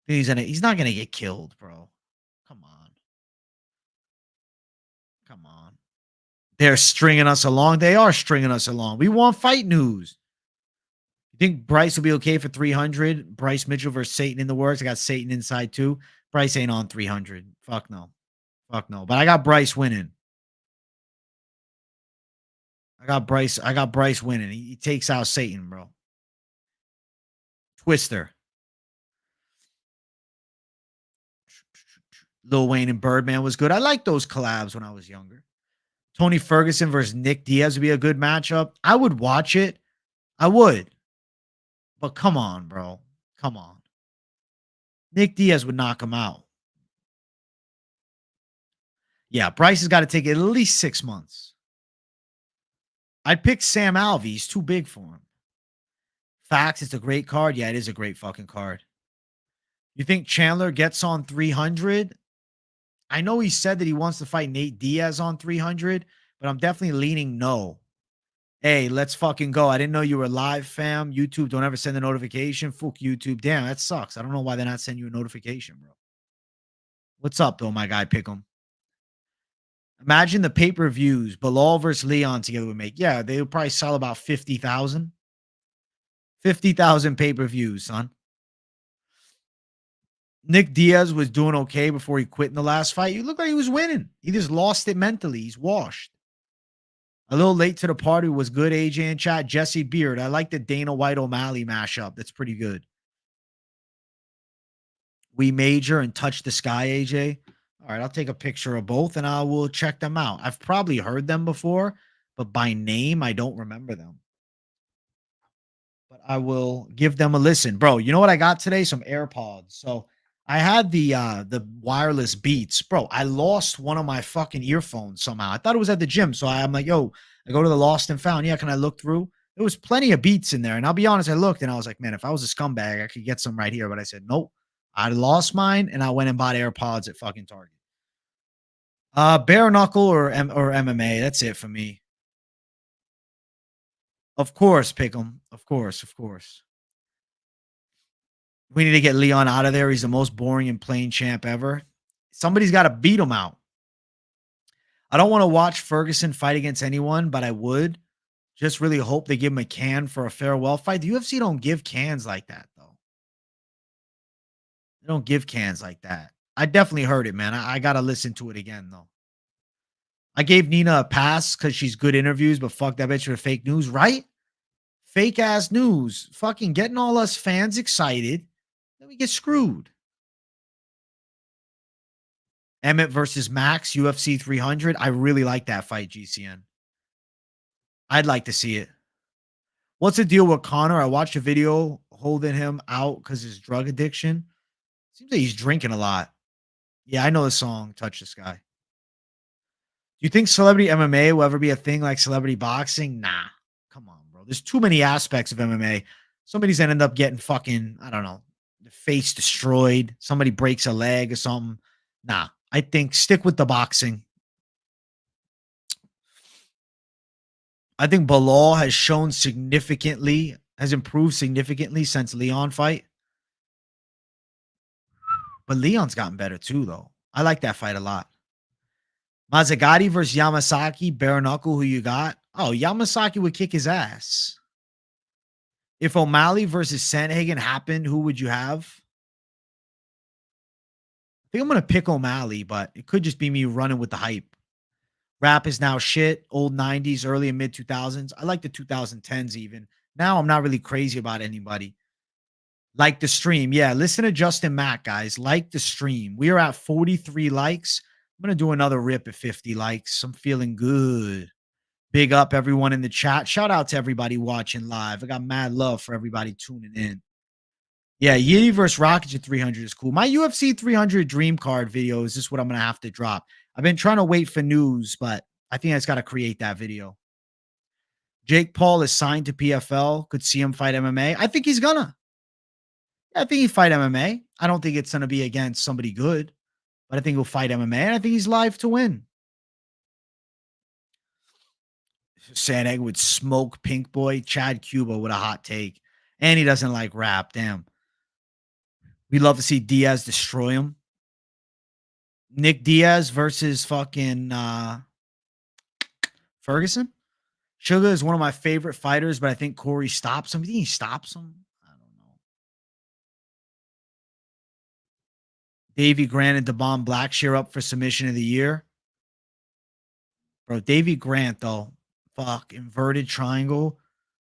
He's not gonna get killed, bro. Come on. Come on. They're stringing us along. They are stringing us along. We want fight news. You think Bryce will be okay for 300? Bryce Mitchell versus Satan in the works. I got Satan inside too. Bryce ain't on 300. Fuck no. Fuck no. But I got Bryce winning. I got Bryce winning. He takes out Satan, bro. Twister. Lil Wayne and Birdman was good. I liked those collabs when I was younger. Tony Ferguson versus Nick Diaz would be a good matchup. I would watch it. I would. But come on, bro. Come on. Nick Diaz would knock him out. Yeah, Bryce has got to take at least 6 months. I'd pick Sam Alvey. He's too big for him. Facts, it's a great card. Yeah, it is a great fucking card. You think Chandler gets on 300? I know he said that he wants to fight Nate Diaz on 300, but I'm definitely leaning no. Hey, let's fucking go. I didn't know you were live, fam. YouTube, don't ever send a notification. Fuck YouTube. Damn, that sucks. I don't know why they're not sending you a notification, bro. What's up, though, my guy? Pick him. Imagine the pay-per-views Bilal versus Leon together would make. Yeah, they would probably sell about 50,000. 50,000 pay-per-views, son. Nick Diaz was doing okay before he quit in the last fight. You look like he was winning. He just lost it mentally. He's washed. A little late to the party was good, AJ in chat. Jesse Beard. I like the Dana White O'Malley mashup. That's pretty good. We Major and Touch the Sky, AJ. All right, I'll take a picture of both and I will check them out. I've probably heard them before, but by name, I don't remember them. But I will give them a listen. Bro, you know what I got today? Some AirPods. So I had the wireless Beats. Bro, I lost one of my fucking earphones somehow. I thought it was at the gym. So I'm like, yo, I go to the lost and found. Yeah, can I look through? There was plenty of Beats in there. And I'll be honest, I looked and I was like, man, if I was a scumbag, I could get some right here. But I said, nope. I lost mine and I went and bought AirPods at fucking Target. Bare knuckle or MMA. That's it for me. Of course, pick 'em. Of course, of course. We need to get Leon out of there. He's the most boring and plain champ ever. Somebody's got to beat him out. I don't want to watch Ferguson fight against anyone, but I would. Just really hope they give him a can for a farewell fight. The UFC don't give cans like that, though. They don't give cans like that. I definitely heard it, man. I got to listen to it again, though. I gave Nina a pass because she's good interviews, but fuck that bitch with fake news, right? Fake ass news. Fucking getting all us fans excited. Then we get screwed. Emmett versus Max, UFC 300. I really like that fight, GCN. I'd like to see it. What's the deal with Connor? I watched a video holding him out because his drug addiction. Seems like he's drinking a lot. Yeah, I know the song Touch the Sky. Do you think celebrity MMA will ever be a thing like celebrity boxing? Nah. Come on, bro. There's too many aspects of MMA. Somebody's gonna end up getting fucking, I don't know, the face destroyed. Somebody breaks a leg or something. Nah. I think stick with the boxing. I think Bilal has improved significantly since Leon fight. But Leon's gotten better too, though. I like that fight a lot. Mazzagatti versus Yamasaki, bare knuckle, who you got? Oh, Yamasaki would kick his ass. If O'Malley versus Sandhagen happened, who would you have? I think I'm going to pick O'Malley, but it could just be me running with the hype. Rap is now shit, old 90s, early and mid 2000s. I like the 2010s even. Now I'm not really crazy about anybody. Like the stream. Yeah, listen to Justin Mack, guys. Like the stream. We are at 43 likes. I'm going to do another rip at 50 likes. I'm feeling good. Big up everyone in the chat. Shout out to everybody watching live. I got mad love for everybody tuning in. Yeah, Yeti versus Rockets at 300 is cool. My UFC 300 dream card video is just what I'm going to have to drop. I've been trying to wait for news, but I think I just got to create that video. Jake Paul is signed to PFL. Could see him fight MMA. I think he's gonna. I think he fight MMA. I don't think it's going to be against somebody good, but I think he'll fight MMA, and I think he's live to win. Sandegg would smoke Pink Boy. Chad Cuba with a hot take. And he doesn't like rap. Damn. We'd love to see Diaz destroy him. Nick Diaz versus fucking Ferguson. Sugar is one of my favorite fighters, but I think Corey stops him. Do you think he stops him? I don't know. Davey Grant and DeBon Blackshear up for submission of the year. Bro, Davey Grant, though. Fuck. Inverted triangle.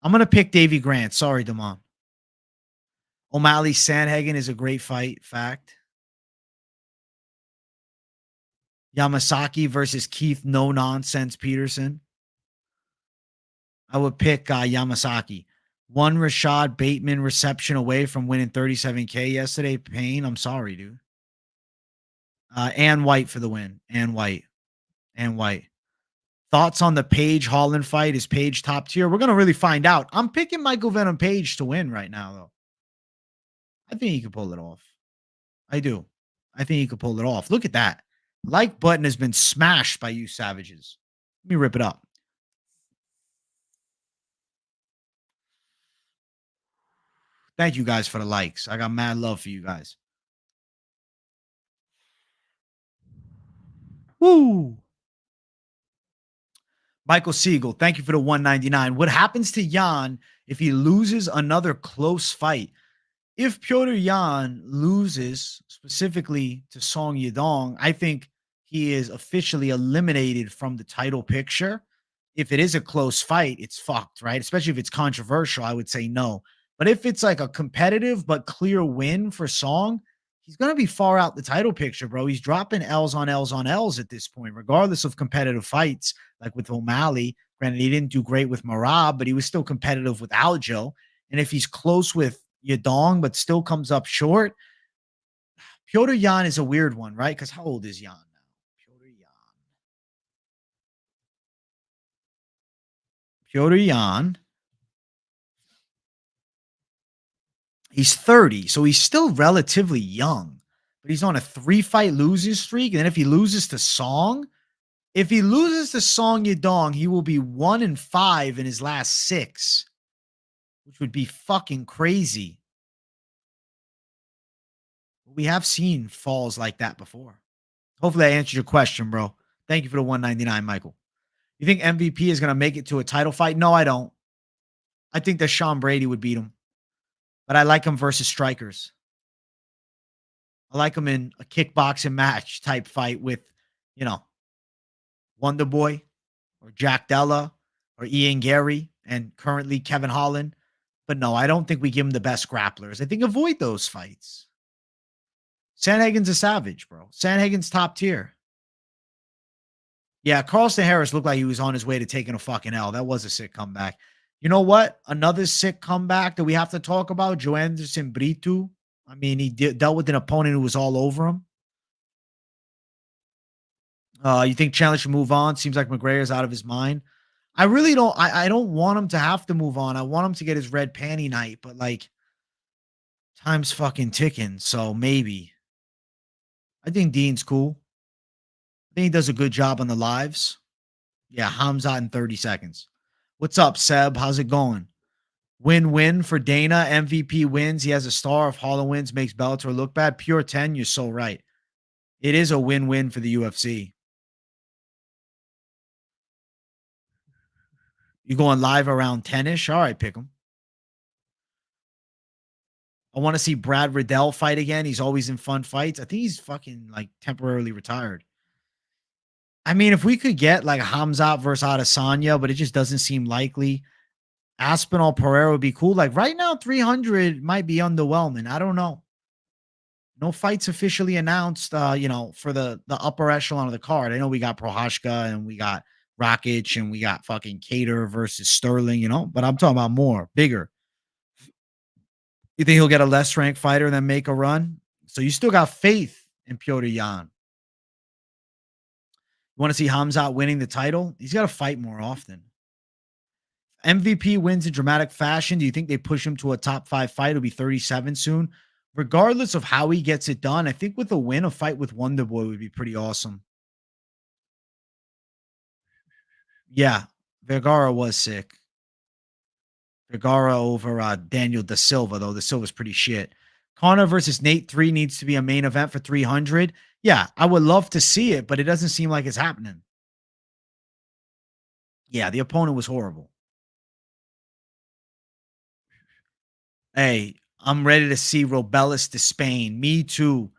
I'm going to pick Davey Grant. Sorry, Damon. O'Malley Sandhagen is a great fight. Fact. Yamasaki versus Keith No Nonsense Peterson. I would pick Yamasaki. One Rashad Bateman reception away from winning 37K yesterday. Pain. I'm sorry, dude. And White for the win. And White. Thoughts on the Page Holland fight? Is Page top tier? We're going to really find out. I'm picking Michael Venom Page to win right now, though. I think he could pull it off. I do. I think he could pull it off. Look at that. Like button has been smashed by you savages. Let me rip it up. Thank you guys for the likes. I got mad love for you guys. Woo. Michael Siegel, thank you for the 199. What happens to Jan if he loses another close fight? If Piotr Jan loses specifically to Song Yadong, I think he is officially eliminated from the title picture. If it is a close fight, it's fucked, right? Especially if it's controversial, I would say no. But if it's like a competitive but clear win for Song, he's going to be far out the title picture, bro. He's dropping L's on L's on L's at this point, regardless of competitive fights, like with O'Malley. Granted, he didn't do great with Marab, but he was still competitive with Aljo. And if he's close with Yadong, but still comes up short, Piotr Jan is a weird one, right? Because how old is Jan now? Piotr Jan. He's 30, so he's still relatively young, but he's on a 3-fight losing streak. And then if he loses to Song Yadong, he will be 1-5 in his last 6, which would be fucking crazy. We have seen falls like that before. Hopefully I answered your question, bro. Thank you for the 199, Michael. You think MVP is going to make it to a title fight? No, I don't. I think that Sean Brady would beat him, but I like him versus strikers. I like him in a kickboxing match type fight with, Wonderboy or Jack Della or Ian Gary and currently Kevin Holland. But no, I don't think we give him the best grapplers. I think avoid those fights. Sandhagen's a savage, bro. Sandhagen's top tier. Yeah, Carlston Harris looked like he was on his way to taking a fucking L. That was a sick comeback. You know what? Another sick comeback that we have to talk about, Joanderson Brito. I mean, he dealt with an opponent who was all over him. You think Chandler should move on? Seems like McGregor's out of his mind. I really don't. I don't want him to have to move on. I want him to get his red panty night, but like time's fucking ticking. So maybe. I think Dean's cool. I think he does a good job on the lives. Yeah, Hamzat in 30 seconds. What's up, Seb? How's it going? Win-win for Dana. MVP wins. He has a star. If Holland wins, makes Bellator look bad. Pure 10, you're so right. It is a win-win for the UFC. You going live around 10-ish? All right, pick him. I want to see Brad Riddell fight again. He's always in fun fights. I think he's fucking like temporarily retired. I mean, if we could get like Hamzat versus Adesanya, but it just doesn't seem likely. Aspinall Pereira would be cool. Like right now, 300 might be underwhelming. I don't know. No fights officially announced, for the upper echelon of the card. I know we got Prohashka and we got Rakic and we got fucking Cater versus Sterling, but I'm talking about more, bigger. You think he'll get a less ranked fighter and then make a run? So you still got faith in Piotr Jan. You want to see Hamzat winning the title? He's got to fight more often. MVP wins in dramatic fashion. Do you think they push him to a top 5 fight? He'll be 37 soon. Regardless of how he gets it done, I think with a win, a fight with Wonderboy would be pretty awesome. Yeah, Vergara was sick. Vergara over Daniel Da Silva, though. Da Silva's pretty shit. Conor versus Nate 3 needs to be a main event for 300. Yeah, I would love to see it, but it doesn't seem like it's happening. Yeah, the opponent was horrible. Hey, I'm ready to see Robelis to Spain. Me too.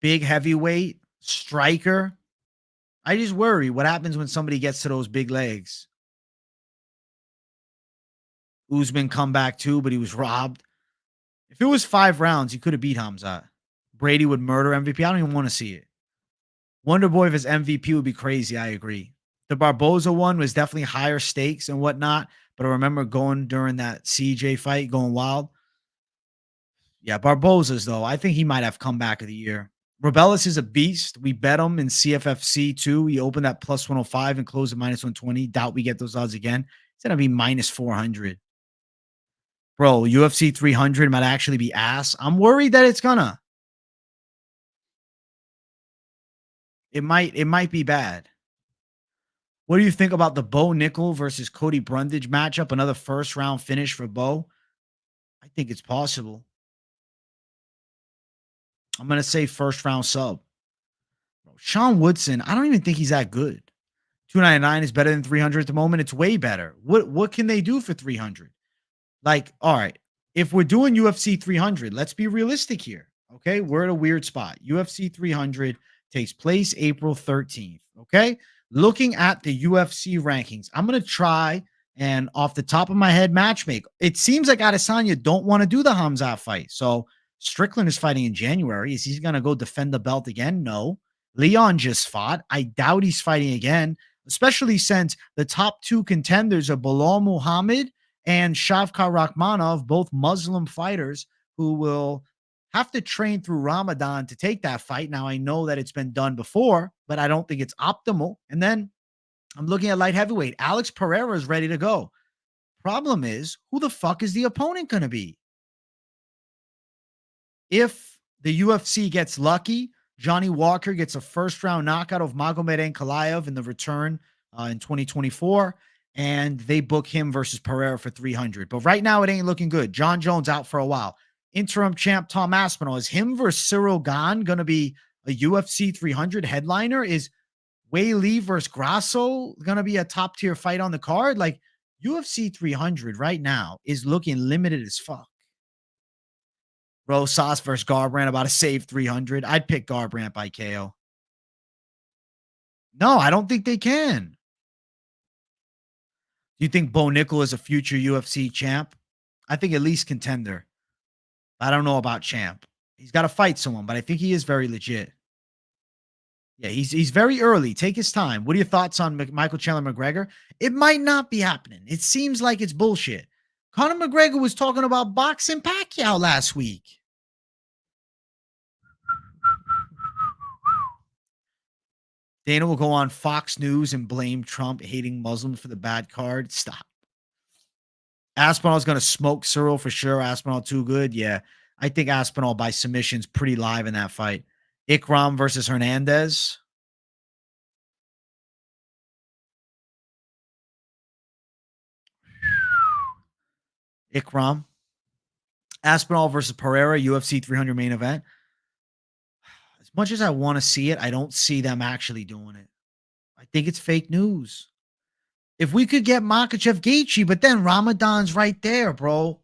Big heavyweight, striker. I just worry what happens when somebody gets to those big legs. Usman come back too, but he was robbed. If it was 5 rounds, he could have beat Hamzat. Brady would murder MVP. I don't even want to see it. Wonder Boy if his MVP would be crazy. I agree. The Barboza one was definitely higher stakes and whatnot, but I remember going during that CJ fight, going wild. Yeah, Barboza's though. I think he might have comeback of the year. Robelis is a beast. We bet him in CFFC too. We opened at plus 105 and closed at minus 120. Doubt we get those odds again. It's gonna be minus 400. Bro, UFC 300 might actually be ass. I'm worried that it's gonna. It might be bad. What do you think about the Bo Nickel versus Cody Brundage matchup? Another first round finish for Bo. I think it's possible. I'm gonna say first round sub. Bro, Sean Woodson, I don't even think he's that good. 299 is better than 300 at the moment. It's way better. What can they do for 300? Like, all right, if we're doing UFC 300, let's be realistic here. Okay, we're at a weird spot. UFC 300 takes place April 13th. Okay, looking at the UFC rankings, I'm gonna try and off the top of my head matchmake. It seems like Adesanya don't want to do the Hamzat fight, so Strickland is fighting in January. Is he gonna go defend the belt again? No. Leon just fought. I doubt he's fighting again, especially since the top 2 contenders are Bilal Muhammad and Shavkat Rakhmonov, both Muslim fighters who will have to train through Ramadan to take that fight. Now, I know that it's been done before, but I don't think it's optimal. And then I'm looking at light heavyweight. Alex Pereira is ready to go. Problem is, who the fuck is the opponent going to be? If the UFC gets lucky, Johnny Walker gets a first round knockout of Magomed Ankalaev in the return in 2024, and they book him versus Pereira for 300. But right now, it ain't looking good. John Jones out for a while. Interim champ Tom Aspinall, is him versus Cyril Gahn going to be a UFC 300 headliner? Is Wei Lee versus Grasso going to be a top tier fight on the card? Like, UFC 300 right now is looking limited as fuck. Rosas versus Garbrandt, about to save 300. I'd pick Garbrandt by KO. No, I don't think they can. Do you think Bo Nickel is a future UFC champ? I think at least contender. I don't know about champ. He's got to fight someone, but I think he is very legit. Yeah, he's very early. Take his time. What are your thoughts on Michael Chandler McGregor? It might not be happening. It seems like it's bullshit. Conor McGregor was talking about boxing Pacquiao last week. Dana will go on Fox News and blame Trump hating Muslims for the bad card. Stop. Aspinall's going to smoke Cyril for sure. Aspinall too good. Yeah. I think Aspinall by submission's pretty live in that fight. Ikram versus Hernandez. Ikram. Aspinall versus Pereira, UFC 300 main event. As much as I want to see it, I don't see them actually doing it. I think it's fake news. If we could get Makhachev Gaethje, but then Ramadan's right there, bro.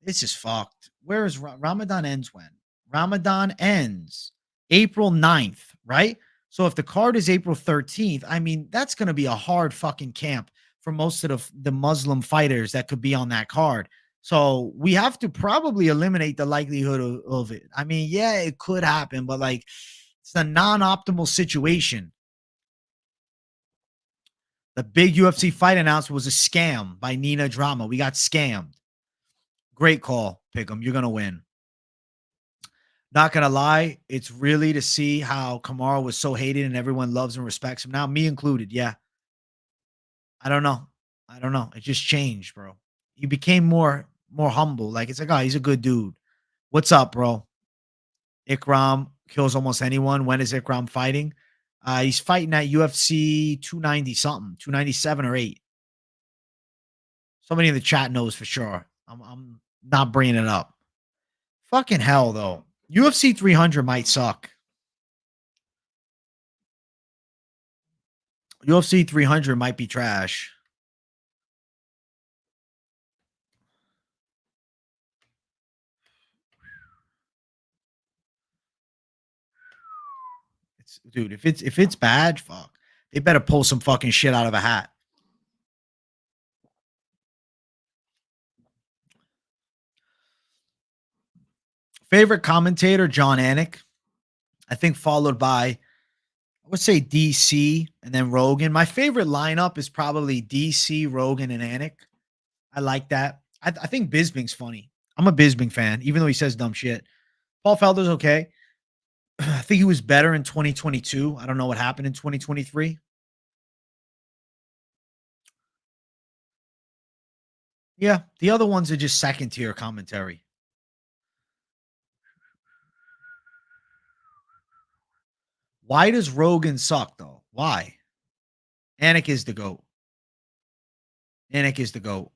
This is fucked. Where is Ramadan ends when? Ramadan ends April 9th, right? So if the card is April 13th, I mean, that's going to be a hard fucking camp for most of the Muslim fighters that could be on that card. So we have to probably eliminate the likelihood of it. I mean, yeah, it could happen, but like it's a non-optimal situation. The big UFC fight announcement was a scam by Nina Drama. We got scammed. Great call, Pick'em. You're gonna win. Not gonna lie, it's really to see how Kamaru was so hated and everyone loves and respects him now, me included. Yeah, I don't know. I don't know. It just changed, bro. He became more humble. Like it's like, oh, he's a good dude. What's up, bro? Ikram kills almost anyone. When is Ikram fighting? He's fighting at UFC 290 something, 297 or 8. Somebody in the chat knows for sure. I'm not bringing it up. Fucking hell, though. UFC 300 might suck. UFC 300 might be trash. Dude, if it's bad, fuck. They better pull some fucking shit out of a hat. Favorite commentator, John Anik. I think followed by, I would say DC and then Rogan. My favorite lineup is probably DC, Rogan, and Anik. I like that. I think Bisping's funny. I'm a Bisping fan, even though he says dumb shit. Paul Felder's okay. I think he was better in 2022. I don't know what happened in 2023. Yeah, the other ones are just second tier commentary. Why does Rogan suck though? Why? Anik is the GOAT. Anik is the GOAT.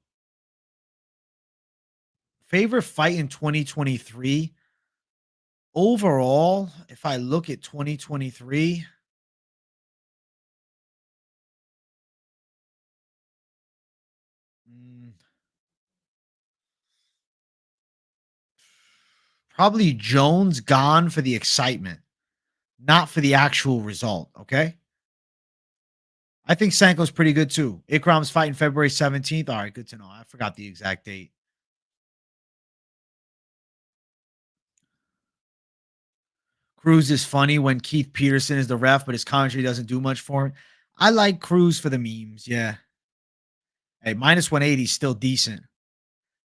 Favorite fight in 2023? Overall, if I look at 2023, mm, probably Jones gone for the excitement, not for the actual result. Okay. I think Sanko's pretty good too. Ikram's fighting February 17th. All right, good to know. I forgot the exact date. Cruz is funny when Keith Peterson is the ref, but his commentary doesn't do much for him. I like Cruz for the memes. Yeah. Hey, minus 180 is still decent.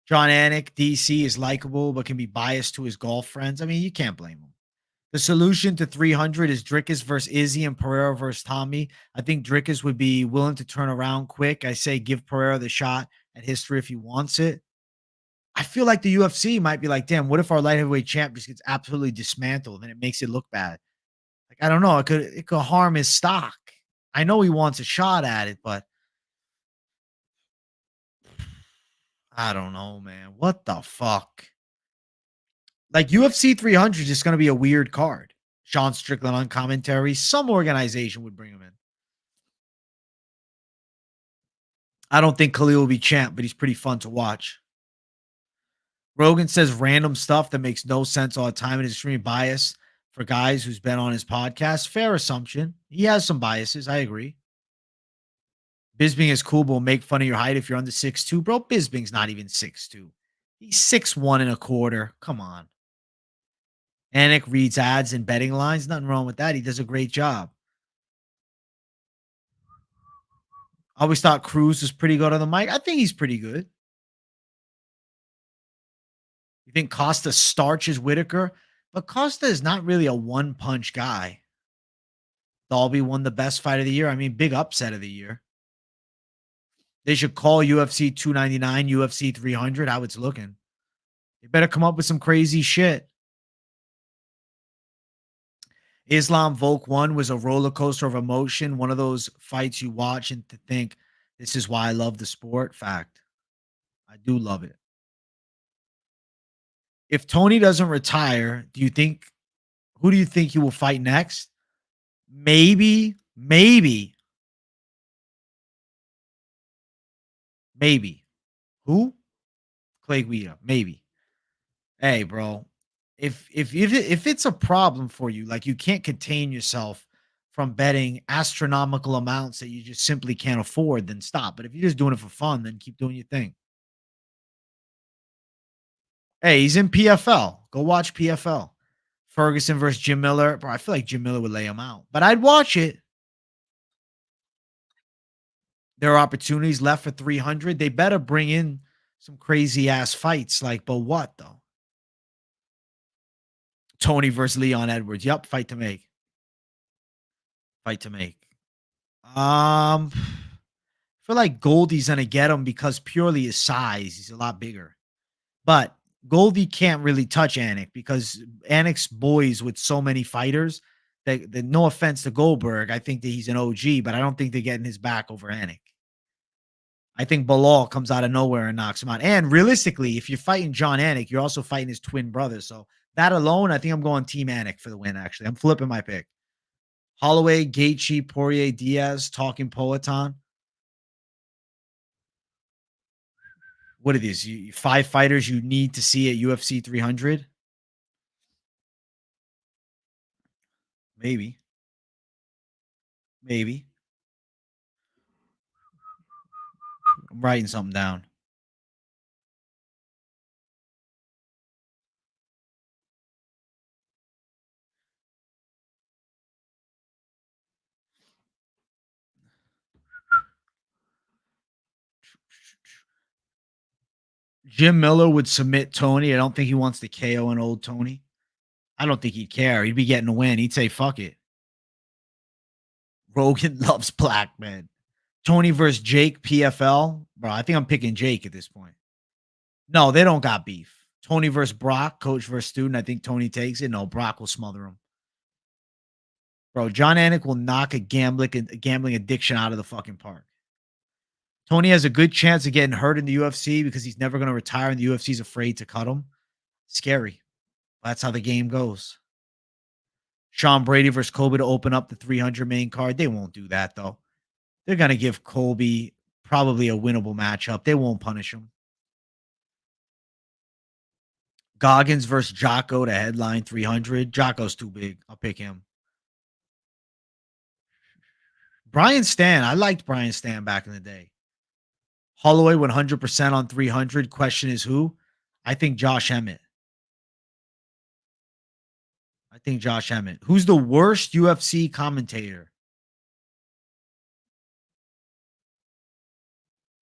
John Anik, DC is likable, but can be biased to his golf friends. I mean, you can't blame him. The solution to 300 is Drickus versus Izzy and Pereira versus Tommy. I think Drickus would be willing to turn around quick. I say give Pereira the shot at history if he wants it. I feel like the UFC might be like, damn, what if our light heavyweight champ just gets absolutely dismantled and it makes it look bad? Like, I don't know. It could harm his stock. I know he wants a shot at it, but I don't know, man. What the fuck? Like UFC 300 is just going to be a weird card. Sean Strickland on commentary. Some organization would bring him in. I don't think Khalil will be champ, but he's pretty fun to watch. Rogan says random stuff that makes no sense all the time and is extremely biased for guys who's been on his podcast. Fair assumption. He has some biases. I agree. Bisping is cool, but will make fun of your height if you're under 6'2". Bro, Bisping's not even 6'2". He's 6'1 and a quarter. Come on. Anik reads ads and betting lines. Nothing wrong with that. He does a great job. I always thought Cruz was pretty good on the mic. I think he's pretty good. You think Costa starches Whitaker? But Costa is not really a one-punch guy. Dalby won the best fight of the year. I mean, big upset of the year. They should call UFC 299, UFC 300, how it's looking. They better come up with some crazy shit. Islam Volk 1 was a roller coaster of emotion. One of those fights you watch and to think, this is why I love the sport. Fact. I do love it. If Tony doesn't retire, who do you think he will fight next? Maybe. Who? Clay Guida. Maybe. Hey, bro. If it's a problem for you, like you can't contain yourself from betting astronomical amounts that you just simply can't afford, then stop. But if you're just doing it for fun, then keep doing your thing. Hey, he's in PFL. Go watch PFL. Ferguson versus Jim Miller. Bro, I feel like Jim Miller would lay him out, but I'd watch it. There are opportunities left for 300. They better bring in some crazy ass fights. Like, but what though? Tony versus Leon Edwards. Yep, fight to make. Fight to make. I feel like Goldie's gonna get him because purely his size. He's a lot bigger. But Goldie can't really touch Anik because Anik's boys with so many fighters that no offense to Goldberg, I think that he's an OG, but I don't think they're getting his back over Anik. I think Bilal comes out of nowhere and knocks him out. And realistically, if you're fighting John Anik, you're also fighting his twin brother. So that alone, I think I'm going Team Anik for the win, actually. I'm flipping my pick. Holloway, Gaethje, Poirier, Diaz, talking Poetan. What are these? 5 fighters you need to see at UFC 300? Maybe. I'm writing something down. Jim Miller would submit Tony. I don't think he wants to KO an old Tony. I don't think he'd care. He'd be getting a win. He'd say, fuck it. Rogan loves black men. Tony versus Jake PFL. Bro, I think I'm picking Jake at this point. No, they don't got beef. Tony versus Brock, coach versus student. I think Tony takes it. No, Brock will smother him. Bro, John Anik will knock a gambling addiction out of the fucking park. Tony has a good chance of getting hurt in the UFC because he's never going to retire and the UFC's afraid to cut him. Scary. That's how the game goes. Sean Brady versus Colby to open up the 300 main card. They won't do that, though. They're going to give Colby probably a winnable matchup. They won't punish him. Goggins versus Jocko to headline 300. Jocko's too big. I'll pick him. Brian Stan. I liked Brian Stan back in the day. Holloway 100% on 300. Question is who? I think Josh Emmett. Who's the worst UFC commentator?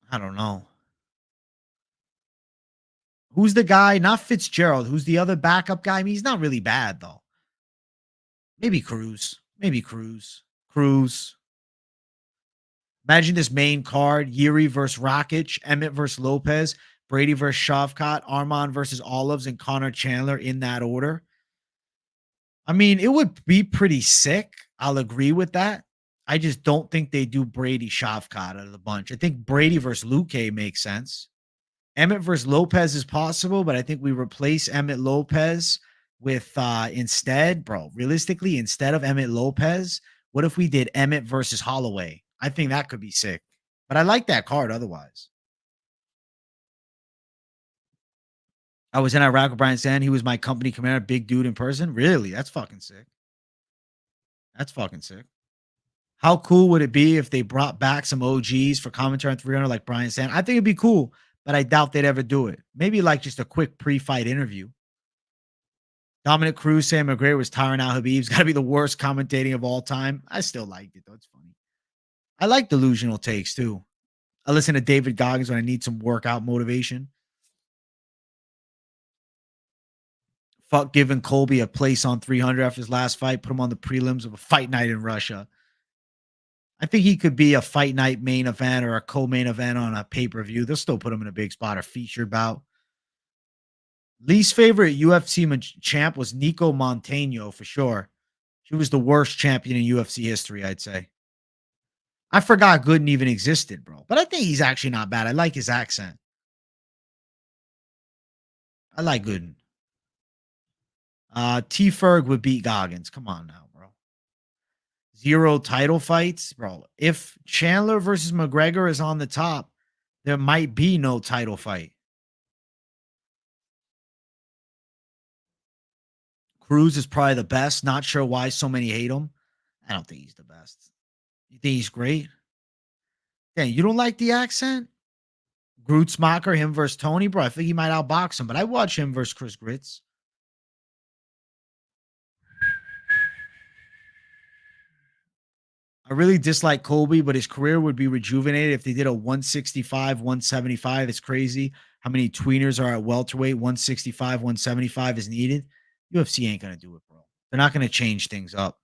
I don't know. Who's the guy? Not Fitzgerald. Who's the other backup guy? I mean, he's not really bad, though. Maybe Cruz. Cruz. Imagine this main card: Yuri versus Rakic, Emmett versus Lopez, Brady versus Shavkat, Armand versus Olives, and Connor Chandler in that order. I mean, it would be pretty sick. I'll agree with that. I just don't think they do Brady Shavkat out of the bunch. I think Brady versus Luque makes sense. Emmett versus Lopez is possible, but I think we replace Emmett Lopez with instead, bro, realistically, instead of Emmett Lopez, what if we did Emmett versus Holloway? I think that could be sick. But I like that card otherwise. I was in Iraq with Brian Sand. He was my company commander, big dude in person. Really? That's fucking sick. That's fucking sick. How cool would it be if they brought back some OGs for commentary on 300 like Brian Sand? I think it'd be cool, but I doubt they'd ever do it. Maybe like just a quick pre-fight interview. Dominic Cruz saying McGregor was tiring out Habib's got to be the worst commentating of all time. I still liked it though. It's funny. I like delusional takes too. I listen to David Goggins when I need some workout motivation. Fuck giving Colby a place on 300 after his last fight. Put him on the prelims of a fight night in Russia. I think he could be a fight night main event or a co-main event on a pay-per-view. They'll still put him in a big spot or featured bout. Least favorite UFC champ was Nico Montano for sure. She was the worst champion in UFC history, I'd say. I forgot Gooden even existed, bro. But I think he's actually not bad. I like his accent. I like Gooden. T Ferg would beat Goggins. Come on now, bro. Zero title fights, bro. If Chandler versus McGregor is on the top, there might be no title fight. Cruz is probably the best. Not sure why so many hate him. I don't think he's the best. You think he's great? Dang, you don't like the accent? Grutzmacher, him versus Tony, bro. I think he might outbox him, but I watch him versus Chris Grits. I really dislike Colby, but his career would be rejuvenated if they did a 165, 175. It's crazy how many tweeners are at welterweight. 165, 175 is needed. UFC ain't gonna do it, bro. They're not gonna change things up.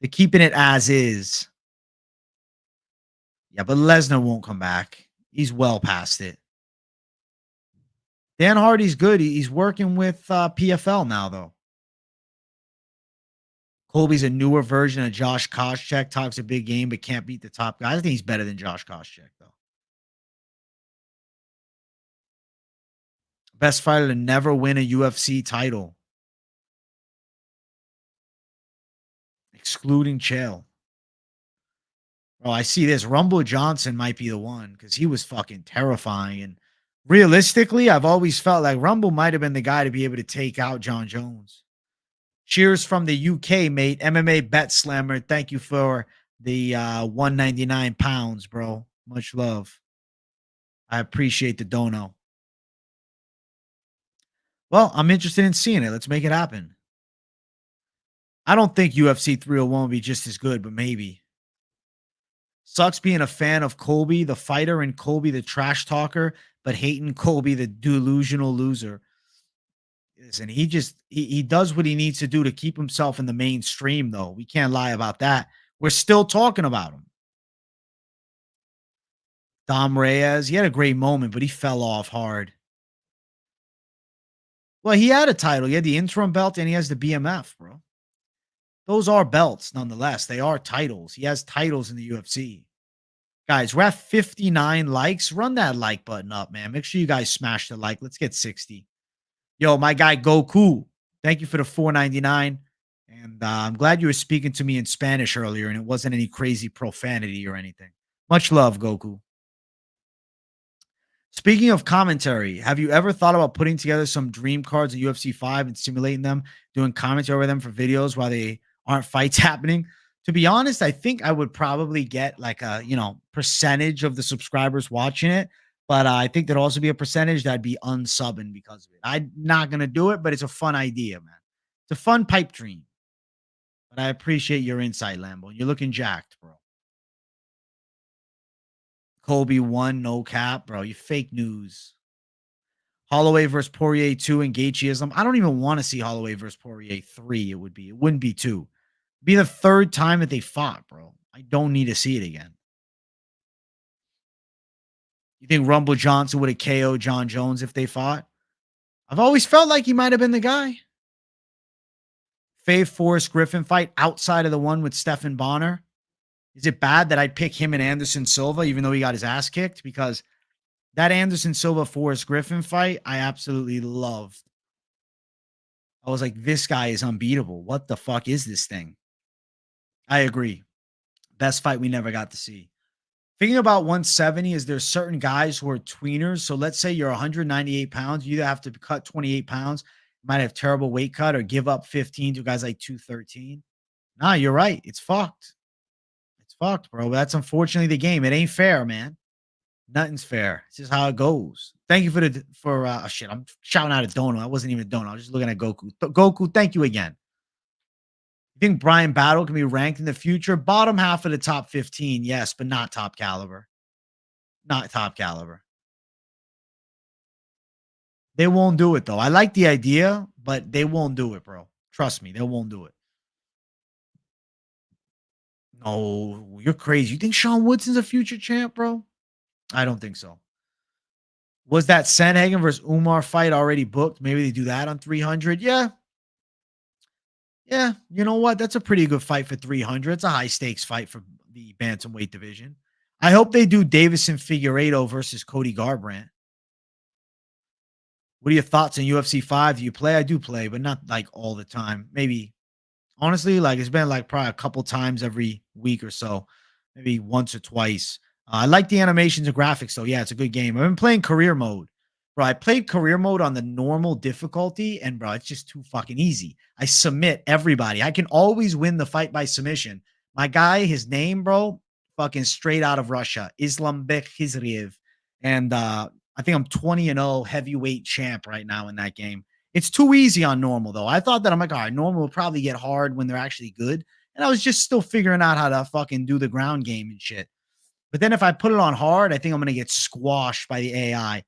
They're keeping it as is. Yeah, but Lesnar won't come back. He's well past it. Dan Hardy's good. He's working with PFL now, though. Colby's a newer version of Josh Koscheck. Talks a big game, but can't beat the top guy. I think he's better than Josh Koscheck, though. Best fighter to never win a UFC title, excluding Chael. Oh, I see this. Rumble Johnson might be the one because he was fucking terrifying. And realistically, I've always felt like Rumble might have been the guy to be able to take out John Jones. Cheers from the UK, mate. MMA Bet Slammer. Thank you for the 199 pounds, bro. Much love. I appreciate the dono. Well, I'm interested in seeing it. Let's make it happen. I don't think UFC 301 will be just as good, but maybe. Sucks being a fan of Colby, the fighter, and Colby, the trash talker, but hating Colby, the delusional loser. Listen, he does what he needs to do to keep himself in the mainstream, though. We can't lie about that. We're still talking about him. Dom Reyes, he had a great moment, but he fell off hard. Well, he had a title. He had the interim belt and he has the BMF, bro. Those are belts, nonetheless. They are titles. He has titles in the UFC. Guys, we're at 59 likes. Run that like button up, man. Make sure you guys smash the like. Let's get 60. Yo, my guy Goku, thank you for the 4.99. And I'm glad you were speaking to me in Spanish earlier and it wasn't any crazy profanity or anything. Much love, Goku. Speaking of commentary, have you ever thought about putting together some dream cards at UFC 5 and simulating them, doing commentary over them for videos while they aren't fights happening? To be honest, I think I would probably get like a, percentage of the subscribers watching it, but I think there'd also be a percentage that'd be unsubbing because of it. I'm not going to do it, but it's a fun idea, man. It's a fun pipe dream. But I appreciate your insight, Lambo. You're looking jacked, bro. Colby won, no cap, bro. You fake news. Holloway versus Poirier 2 and Gaethjeism. I don't even want to see Holloway versus Poirier 3. It would be. It wouldn't be 2. It'd be the third time that they fought, bro. I don't need to see it again. You think Rumble Johnson would have KO'd John Jones if they fought? I've always felt like he might have been the guy. Faye Forrest Griffin fight outside of the one with Stephan Bonner. Is it bad that I'd pick him and Anderson Silva, even though he got his ass kicked? Because that Anderson Silva Forrest Griffin fight, I absolutely loved. I was like, this guy is unbeatable. What the fuck is this thing? I agree. Best fight we never got to see. Thinking about 170 is there's certain guys who are tweeners. So let's say you're 198 pounds, you either have to cut 28 pounds, might have terrible weight cut, or give up 15 to guys like 213. Nah, you're right. It's fucked. It's fucked, bro. That's unfortunately the game. It ain't fair, man. Nothing's fair. It's just how it goes. Thank you oh shit. I'm shouting out at Dono. I wasn't even Dono. I was just looking at Goku. Goku, thank you again. You think Brian Battle can be ranked in the future? Bottom half of the top 15, yes, but not top caliber. Not top caliber. They won't do it though. I like the idea, but they won't do it, bro. Trust me, they won't do it. No, you're crazy. You think Sean Woodson's a future champ, bro? I don't think so. Was that Sandhagen versus Umar fight already booked? Maybe they do that on 300. Yeah. Yeah. You know what? That's a pretty good fight for 300. It's a high stakes fight for the bantamweight division. I hope they do Davison Figueiredo versus Cody Garbrandt. What are your thoughts on UFC 5? Do you play? I do play, but not like all the time. Maybe honestly, like it's been like probably a couple times every week or so, maybe once or twice. I like the animations and graphics, so yeah, it's a good game. I've been playing career mode, bro. I played career mode on the normal difficulty, and bro, it's just too fucking easy. I submit everybody. I can always win the fight by submission. My guy, his name, bro, fucking straight out of Russia, Islambek Khizriev, and I think I'm 20-0 heavyweight champ right now in that game. It's too easy on normal, though. I thought that I'm like, all right, normal will probably get hard when they're actually good. And I was just still figuring out how to fucking do the ground game and shit. But then if I put it on hard, I think I'm gonna get squashed by the AI.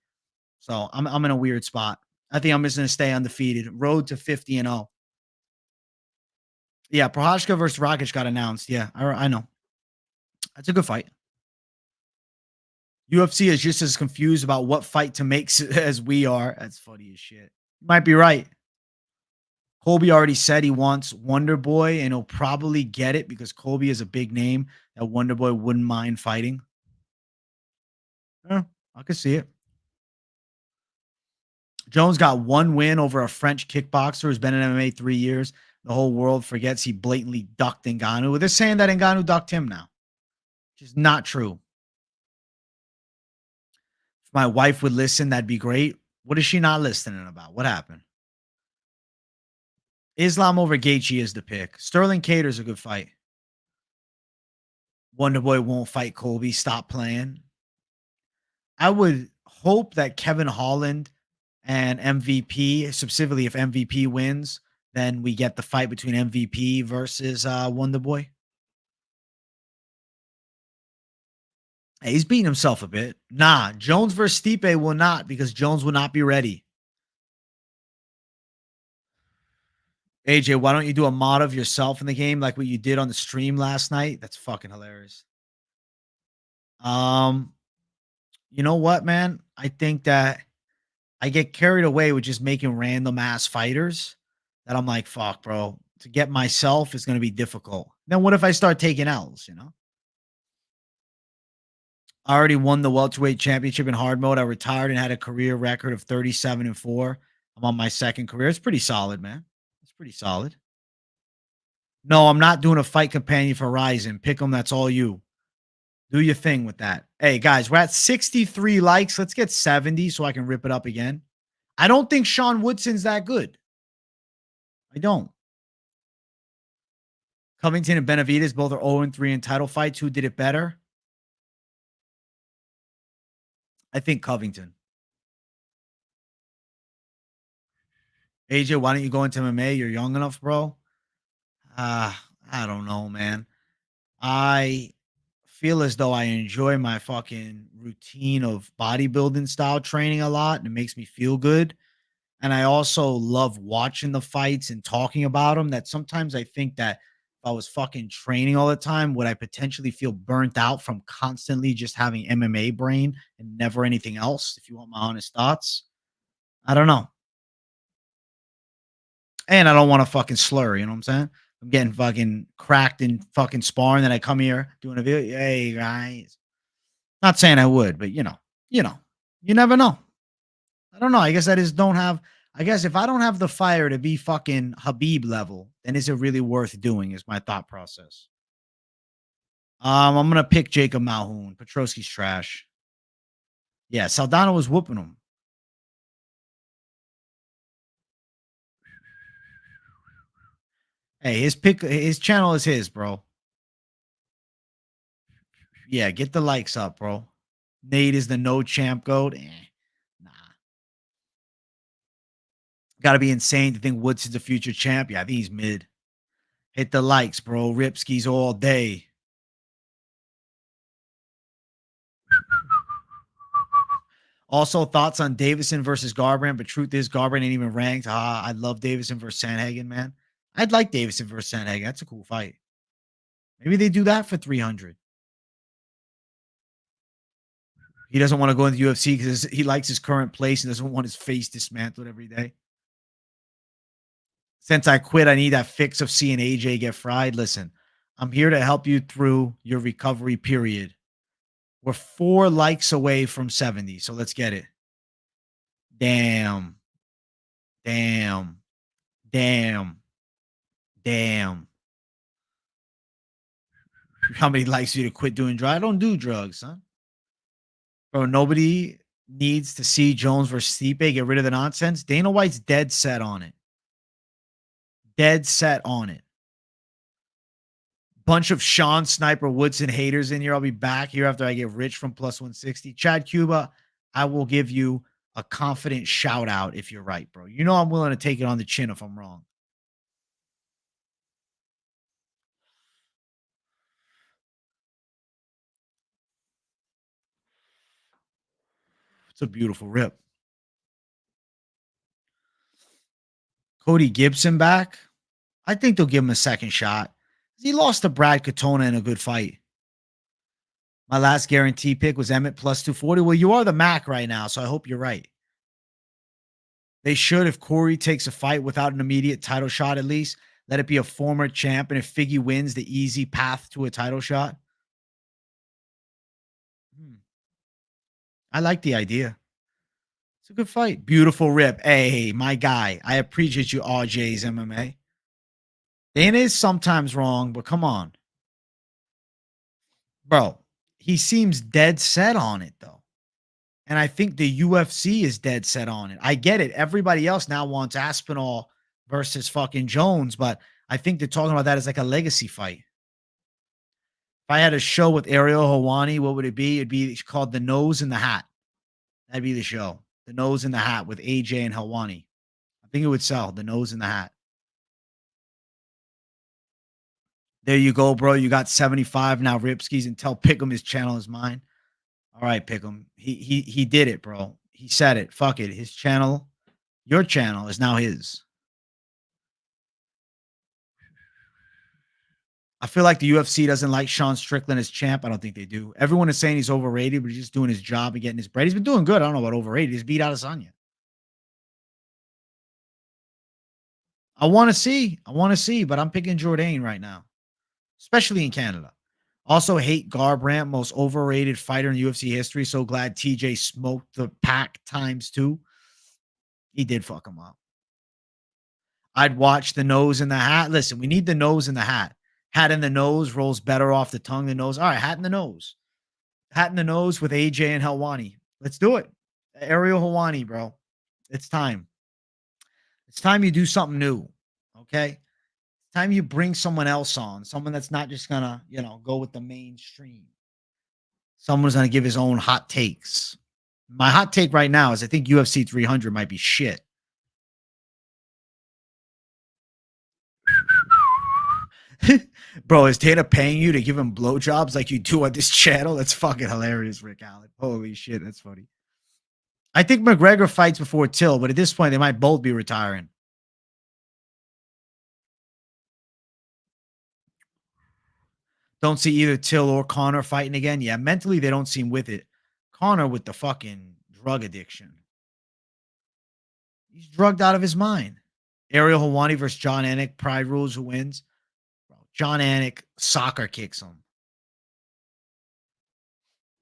So I'm in a weird spot. I think I'm just gonna stay undefeated. Road to 50-0. Yeah, Prohashka versus Rakic got announced. Yeah, I know. That's a good fight. UFC is just as confused about what fight to make as we are. That's funny as shit. You might be right. Colby already said he wants Wonder Boy, and he'll probably get it because Colby is a big name that Wonder Boy wouldn't mind fighting. Yeah, I could see it. Jones got one win over a French kickboxer who's been in MMA 3 years. The whole world forgets he blatantly ducked Ngannou. They're saying that Ngannou ducked him now, which is not true. If my wife would listen, that'd be great. What is she not listening about? What happened? Islam over Gaethje is the pick. Sterling Cater's a good fight. Wonder Boy won't fight Colby. Stop playing. I would hope that Kevin Holland and MVP, specifically if MVP wins, then we get the fight between MVP versus Wonder Boy. Hey, he's beating himself a bit. Nah, Jones versus Stipe will not because Jones will not be ready. AJ, why don't you do a mod of yourself in the game like what you did on the stream last night? That's fucking hilarious. Um, you know what, man? I think that I get carried away with just making random ass fighters that I'm like, fuck, bro. To get myself is going to be difficult. Then what if I start taking L's, you know? I already won the welterweight championship in hard mode. I retired and had a career record of 37-4. I'm on my second career. It's pretty solid, man. It's pretty solid. No, I'm not doing a fight companion for Ryzen. Pick them. That's all you. Do your thing with that. Hey, guys, we're at 63 likes. Let's get 70 so I can rip it up again. I don't think Sean Woodson's that good. I don't. Covington and Benavidez both are 0-3 in title fights. Who did it better? I think Covington. AJ, why don't you go into MMA? You're young enough, bro. I don't know, man. I feel as though I enjoy my fucking routine of bodybuilding style training a lot, and it makes me feel good. And I also love watching the fights and talking about them. That sometimes I think that if I was fucking training all the time, would I potentially feel burnt out from constantly just having MMA brain and never anything else? If you want my honest thoughts, I don't know. And I don't want to fucking slur, you know what I'm saying? I'm getting fucking cracked in fucking sparring. Then I come here doing a video. Hey guys. Not saying I would, but you know, you never know. I don't know. I guess I just don't have. I guess if I don't have the fire to be fucking Habib level, then is it really worth doing? Is my thought process. I'm gonna pick Jacob Malhoun. Petrosky's trash. Yeah, Saldana was whooping him. Hey, his channel is his, bro. Yeah, get the likes up, bro. Nate is the no champ goat. Nah. Gotta be insane to think Woods is the future champ. Yeah, I think he's mid. Hit the likes, bro. Ripskis all day. Also, thoughts on Davison versus Garbrandt, but truth is, Garbrandt ain't even ranked. I love Davison versus Sandhagen, man. I'd like Davison versus Sandhagen. That's a cool fight. Maybe they do that for 300. He doesn't want to go into UFC because he likes his current place and doesn't want his face dismantled every day. Since I quit, I need that fix of seeing AJ get fried. Listen, I'm here to help you through your recovery period. We're 4 likes away from 70, so let's get it. Damn. Damn. Damn. Damn. How many likes you to quit doing drugs? I don't do drugs, son. Bro, nobody needs to see Jones versus Stipe. Get rid of the nonsense. Dana White's dead set on it. Dead set on it. Bunch of Sean Sniper Woodson haters in here. I'll be back here after I get rich from plus 160. Chad Cuba, I will give you a confident shout out if you're right, bro. You know I'm willing to take it on the chin if I'm wrong. It's a beautiful rip. Cody Gibson back. I think they'll give him a second shot. He lost to Brad Katona in a good fight. My last guarantee pick was Emmett plus 240. Well, you are the Mac right now, so I hope you're right. They should, if Corey takes a fight without an immediate title shot, at least let it be a former champ. And if Figgy wins, the easy path to a title shot. I like the idea. It's a good fight. Beautiful rip. Hey, my guy. I appreciate you, RJ's MMA. Dana is sometimes wrong, but come on. Bro, he seems dead set on it, though. And I think the UFC is dead set on it. I get it. Everybody else now wants Aspinall versus fucking Jones, but I think they're talking about that as like a legacy fight. If I had a show with Ariel Hawani, what would it be? It'd be called The Nose in the Hat. That'd be the show. The Nose in the Hat with AJ and Hawani. I think it would sell. The Nose in the Hat. There you go, bro. You got 75 now, Ripskis, and tell Pick'em his channel is mine. All right, Pick'em. He did it, bro. He said it. Fuck it. His channel, your channel is now his. I feel like the UFC doesn't like Sean Strickland as champ. I don't think they do. Everyone is saying he's overrated, but he's just doing his job and getting his bread. He's been doing good. I don't know about overrated. He's beat out Adesanya. I want to see. I want to see, but I'm picking Jourdain right now, especially in Canada. Also hate Garbrandt, most overrated fighter in UFC history. So glad TJ smoked the pack times 2. He did fuck him up. I'd watch the nose in the hat. Listen, we need the nose in the hat. Hat in the nose rolls better off the tongue than nose. All right, hat in the nose. Hat in the nose with AJ and Helwani. Let's do it. Ariel Helwani, bro. It's time. It's time you do something new. Okay. It's time you bring someone else on, someone that's not just gonna, go with the mainstream. Someone's gonna give his own hot takes. My hot take right now is I think UFC 300 might be shit. Bro, is Dana paying you to give him blowjobs like you do on this channel? That's fucking hilarious, Rick Allen. Holy shit, that's funny. I think McGregor fights before Till, but at this point, they might both be retiring. Don't see either Till or Connor fighting again. Yeah, mentally, they don't seem with it. Connor with the fucking drug addiction. He's drugged out of his mind. Ariel Helwani versus John Anik. Pride rules who wins. Bro, John Anik soccer kicks him.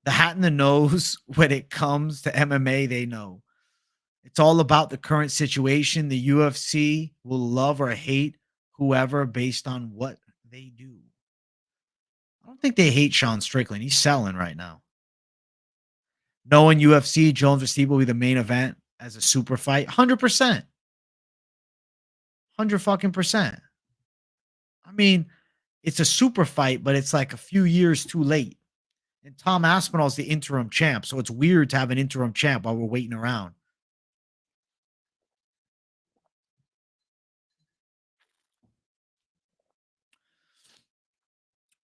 The hat in the nose when it comes to MMA, they know. It's all about the current situation. The UFC will love or hate whoever based on what they do. I don't think they hate Sean Strickland. He's selling right now. Knowing UFC, Jones versus Steve will be the main event as a super fight. 100%. 100 fucking percent. I mean, it's a super fight, but it's like a few years too late. And Tom Aspinall's the interim champ, so it's weird to have an interim champ while we're waiting around.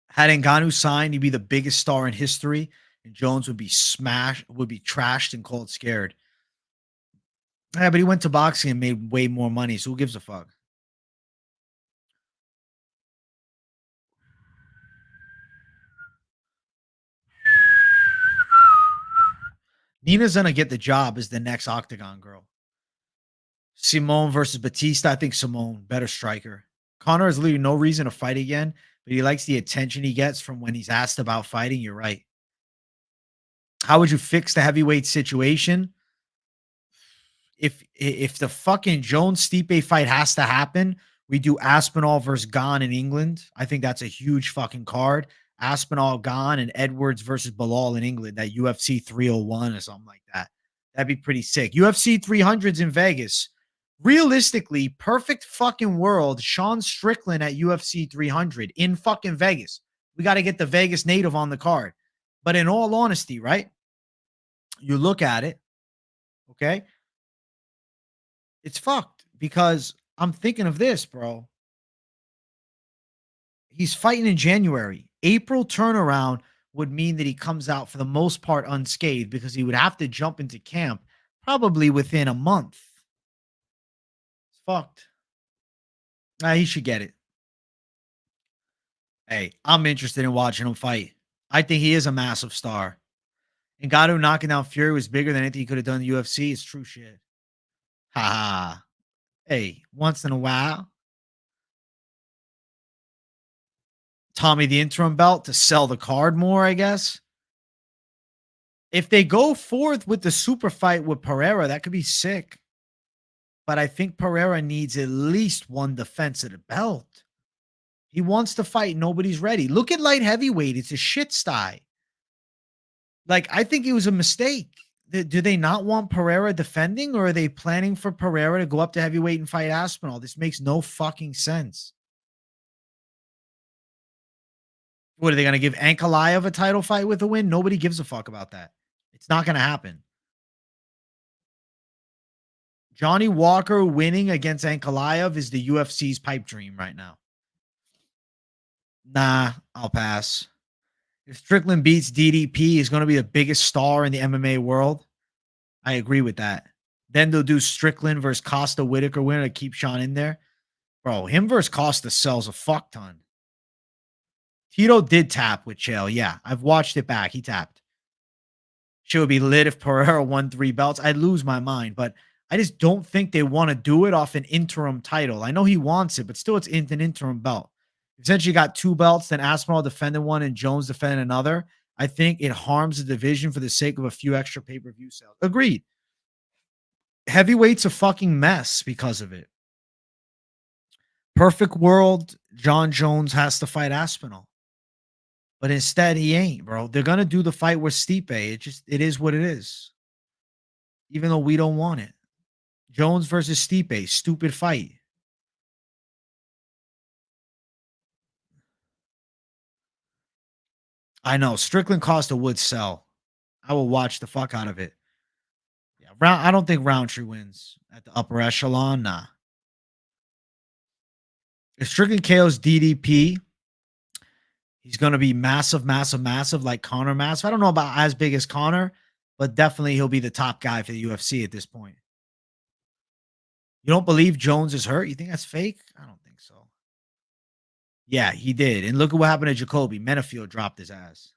Had Ngannou signed, he'd be the biggest star in history, and Jones would be smashed, would be trashed and called scared. Yeah, but he went to boxing and made way more money, so who gives a fuck? Nina's gonna get the job as the next Octagon girl. Simone versus Batista. I think Simone, better striker. Connor has literally no reason to fight again, but he likes the attention he gets from when he's asked about fighting. You're right. How would you fix the heavyweight situation? If the fucking Jones Stipe fight has to happen, we do Aspinall versus Gane in England. I think that's a huge fucking card. Aspinall, Gane, and Edwards versus Bilal in England. That UFC 301 or something like that. That'd be pretty sick. UFC 300s in Vegas. Realistically, perfect fucking world. Sean Strickland at UFC 300 in fucking Vegas. We got to get the Vegas native on the card. But in all honesty, right? You look at it, okay? It's fucked because I'm thinking of this, bro. He's fighting in January. April turnaround would mean that he comes out for the most part unscathed because he would have to jump into camp probably within a month. It's fucked. He should get it. Hey, I'm interested in watching him fight. I think he is a massive star. And Gato knocking down Fury was bigger than anything he could have done in the UFC. It's true shit. Ha ha. Hey, once in a while, Tommy the interim belt to sell the card more, I guess. If they go forth with the super fight with Pereira, that could be sick. But I think Pereira needs at least one defense of the belt. He wants to fight. Nobody's ready. Look at light heavyweight. It's a shit sty. Like, I think it was a mistake. Do they not want Pereira defending, or are they planning for Pereira to go up to heavyweight and fight Aspinall? This makes no fucking sense. What are they going to give Ankalaev a title fight with a win? Nobody gives a fuck about that. It's not going to happen. Johnny Walker winning against Ankalaev is the UFC's pipe dream right now. Nah, I'll pass. If Strickland beats DDP, he's going to be the biggest star in the MMA world. I agree with that. Then they'll do Strickland versus Costa Whitaker winner to keep Sean in there. Bro, him versus Costa sells a fuck ton. Tito did tap with Chael. Yeah, I've watched it back. He tapped. Shit would be lit if Pereira won 3 belts. I'd lose my mind, but I just don't think they want to do it off an interim title. I know he wants it, but still it's an interim belt. Essentially got 2 belts, then Aspinall defended one and Jones defended another. I think it harms the division for the sake of a few extra pay-per-view sales. Agreed. Heavyweight's a fucking mess because of it. Perfect world, John Jones has to fight Aspinall. But instead, he ain't, bro. They're gonna do the fight with Stipe. It is what it is. Even though we don't want it. Jones versus Stipe, stupid fight. I know. Strickland Costa would sell. I will watch the fuck out of it. Yeah, I don't think Roundtree wins at the upper echelon. Nah. If Strickland KO's DDP, he's gonna be massive, massive, massive, like Connor massive. I don't know about as big as Connor, but definitely he'll be the top guy for the UFC at this point. You don't believe Jones is hurt? You think that's fake? I don't think so. Yeah, he did. And look at what happened to Jacoby. Menafield dropped his ass.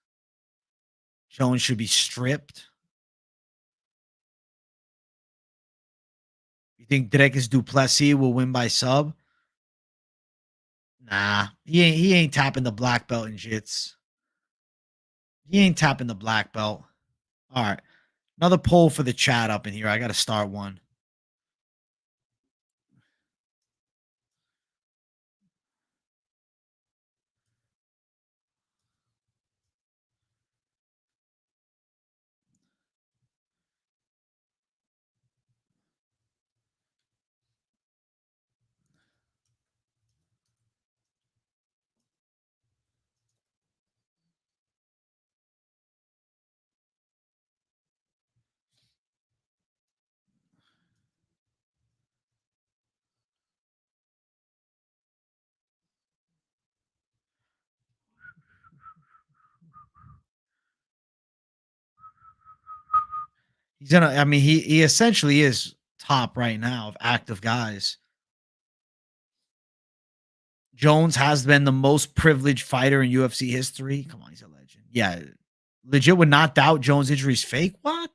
Jones should be stripped. You think Dricus Duplessis will win by sub? Nah, he ain't tapping the black belt in jits. He ain't tapping the black belt. All right. Another poll for the chat up in here. I got to start one. He's gonna. I mean, he essentially is top right now of active guys. Jones has been the most privileged fighter in UFC history. Come on, he's a legend. Yeah, legit would not doubt Jones' injury is fake. What?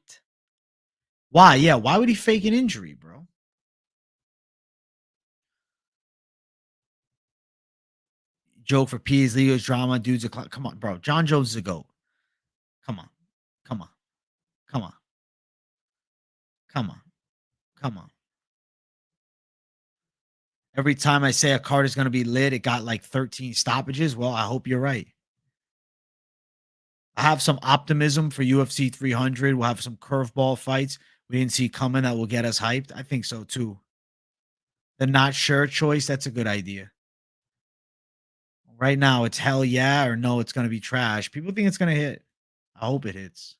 Why? Yeah, why would he fake an injury, bro? Joke for P's, Leo's drama, dudes. Come on, bro. John Jones is a goat. Come on, come on, come on, come on, come on. Every time I say a card is going to be lit, it got like 13 stoppages. Well, I hope you're right. I have some optimism for UFC 300. We'll have some curveball fights we didn't see coming that will get us hyped. I think so too. The not sure choice, that's a good idea. Right now, it's hell yeah or no, it's going to be trash. People think it's going to hit. I hope it hits.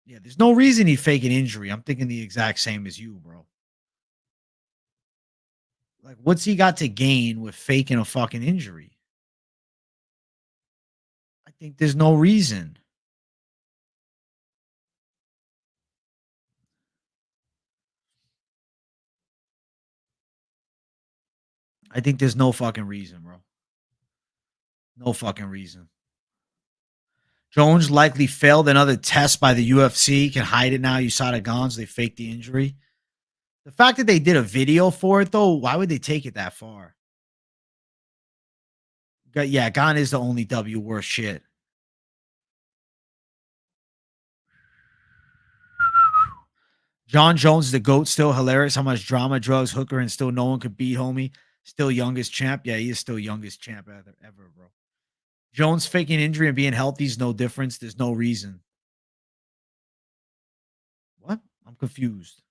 Yeah, there's no reason he'd fake an injury. I'm thinking the exact same as you, bro. Like, what's he got to gain with faking a fucking injury? I think there's no reason. I think there's no fucking reason, bro. No fucking reason. Jones likely failed another test by the UFC. Can hide it now. You saw the Gons. They faked the injury. The fact that they did a video for it, though, why would they take it that far? Yeah, Gon is the only W worth shit. John Jones is the GOAT, still hilarious. How much drama, drugs, hooker, and still no one could beat, homie. Still youngest champ. Yeah, he is still youngest champ ever, bro. Jones faking injury and being healthy is no difference. There's no reason. What? I'm confused.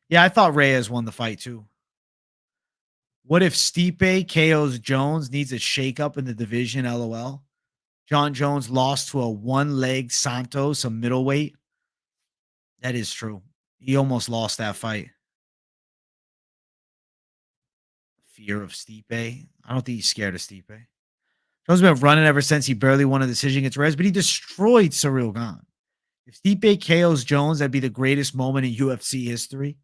Yeah, I thought Reyes won the fight too. What if Stipe KO's Jones needs a shakeup in the division? LOL. John Jones lost to a one-leg Santos, a middleweight. That is true. He almost lost that fight. Fear of Stipe. I don't think he's scared of Stipe. Jones has been running ever since he barely won a decision against Reyes, but he destroyed Cyril Gane. If Stipe KO's Jones, that'd be the greatest moment in UFC history.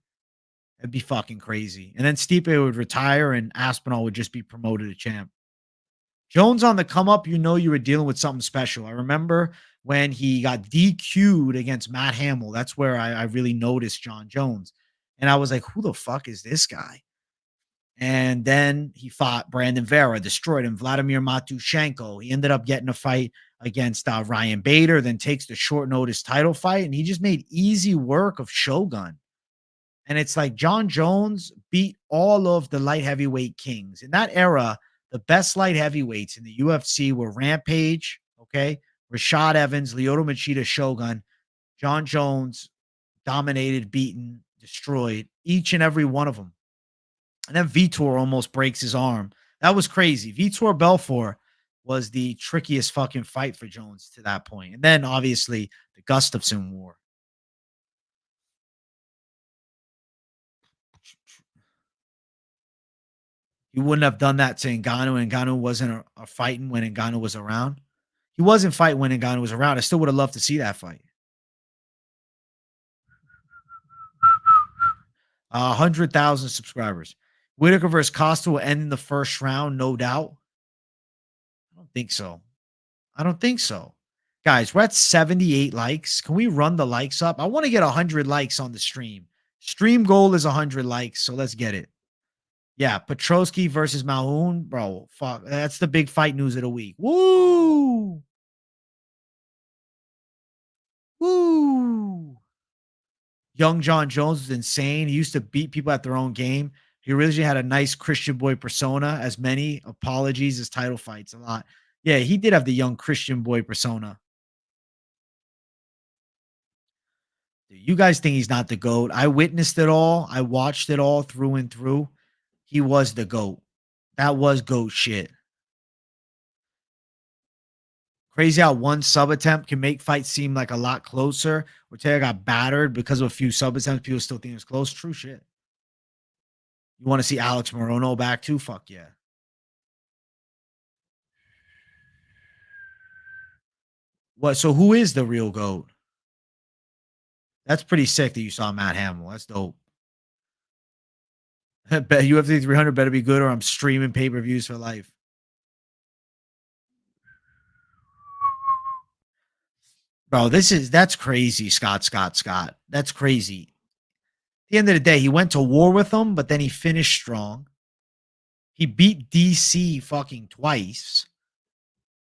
That'd be fucking crazy. And then Stipe would retire and Aspinall would just be promoted to champ. Jones on the come up, you know you were dealing with something special. I remember when he got DQ'd against Matt Hamill. That's where I really noticed John Jones. And I was like, who the fuck is this guy? And then he fought Brandon Vera, destroyed him. Vladimir Matushenko. He ended up getting a fight against Ryan Bader, then takes the short notice title fight. And he just made easy work of Shogun. And it's like John Jones beat all of the light heavyweight kings. In that era, the best light heavyweights in the UFC were Rampage, okay, Rashad Evans, Lyoto Machida, Shogun. John Jones dominated, beaten, destroyed each and every one of them. And then Vitor almost breaks his arm. That was crazy. Vitor Belfort was the trickiest fucking fight for Jones to that point. And then obviously the Gustafsson war. He wouldn't have done that to Ngannou. Ngannou wasn't fighting when Ngannou was around. He wasn't fighting when Ngannou was around. I still would have loved to see that fight. 100,000 subscribers. Whitaker versus Costa will end in the first round, no doubt. I don't think so. I don't think so. Guys, we're at 78 likes. Can we run the likes up? I want to get 100 likes on the stream. Stream goal is 100 likes, so let's get it. Yeah, Petrosky versus Malhoun, bro. Fuck, that's the big fight news of the week. Woo! Woo! Young John Jones was insane. He used to beat people at their own game. He originally had a nice Christian boy persona, as many apologies as title fights a lot. Yeah, he did have the young Christian boy persona. Dude, you guys think he's not the GOAT. I witnessed it all. I watched it all through and through. He was the GOAT. That was GOAT shit. Crazy how one sub attempt can make fights seem like a lot closer. Ortega got battered because of a few sub attempts. People still think it was close. True shit. You want to see Alex Morono back too? Fuck yeah. What? So who is the real GOAT? That's pretty sick that you saw Matt Hamill. That's dope. Bet UFC 300 better be good or I'm streaming pay-per-views for life. Bro, that's crazy, Scott. That's crazy. At the end of the day, he went to war with them, but then he finished strong. He beat DC fucking twice.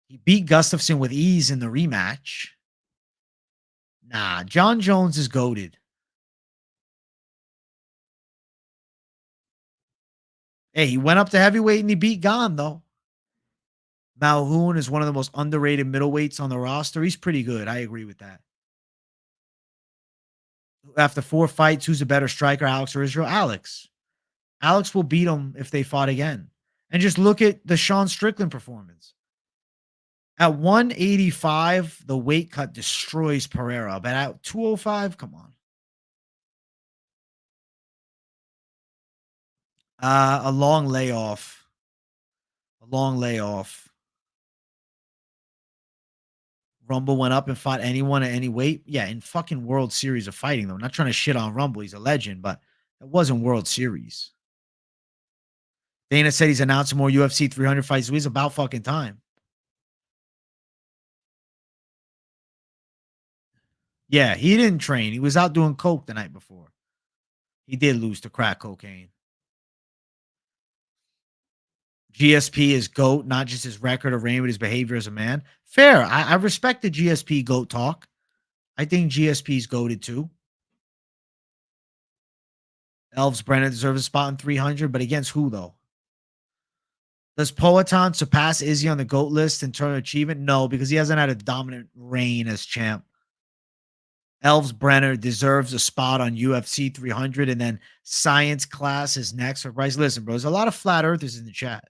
He beat Gustafson with ease in the rematch. Nah, John Jones is goated. Hey, he went up to heavyweight and he beat Gon, though. Malhoun is one of the most underrated middleweights on the roster. He's pretty good. I agree with that. After 4 fights, who's a better striker, Alex or Israel? Alex. Alex will beat him if they fought again. And just look at the Sean Strickland performance. At 185, the weight cut destroys Pereira. But at 205, come on. A long layoff. A long layoff. Rumble went up and fought anyone at any weight. Yeah, in fucking World Series of Fighting, though. I'm not trying to shit on Rumble. He's a legend, but it wasn't World Series. Dana said he's announcing more UFC 300 fights. So it's about fucking time. Yeah, he didn't train. He was out doing coke the night before. He did lose to crack cocaine. GSP is GOAT, not just his record of reign, but his behavior as a man. Fair. I respect the GSP GOAT talk. I think GSP's goated too. Elves Brennan deserves a spot in 300, but against who though? Does Poatan surpass Izzy on the GOAT list in terms of achievement? No, because he hasn't had a dominant reign as champ. Elves Brenner deserves a spot on UFC 300, and then Science Class is next for Bryce. Listen, bro, there's a lot of flat earthers in the chat.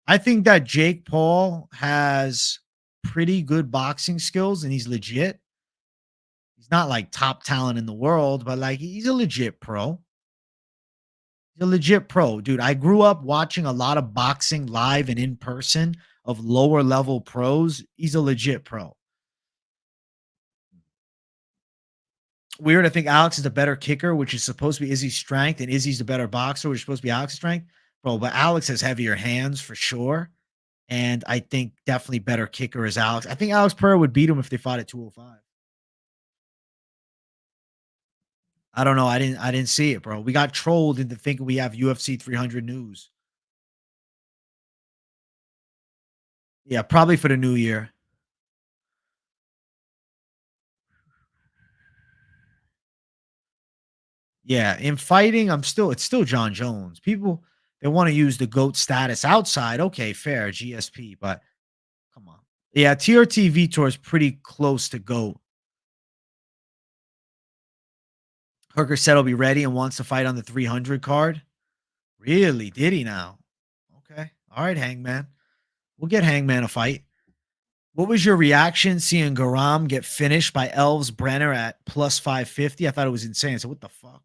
I think that Jake Paul has pretty good boxing skills and he's legit. He's not like top talent in the world, but like he's a legit pro. He's a legit pro, dude. I grew up watching a lot of boxing live and in person of lower level pros. He's a legit pro. Weird. I think Alex is a better kicker, which is supposed to be Izzy's strength, and Izzy's the better boxer, which is supposed to be Alex's strength. Bro, but Alex has heavier hands for sure. And I think definitely better kicker is Alex. I think Alex Pereira would beat him if they fought at 205. I don't know. I didn't see it, bro. We got trolled into thinking we have UFC 300 news. Yeah, probably for the new year. Yeah, in fighting, it's still John Jones. People they want to use the GOAT status outside. Okay, fair, GSP, but come on. Yeah, TRT Vitor is pretty close to GOAT. Hooker said he'll be ready and wants to fight on the 300 card. Really? Did he now? Okay. All right, Hangman. We'll get Hangman a fight. What was your reaction seeing Garam get finished by Elves Brenner at plus 550? I thought it was insane. I said, what the fuck?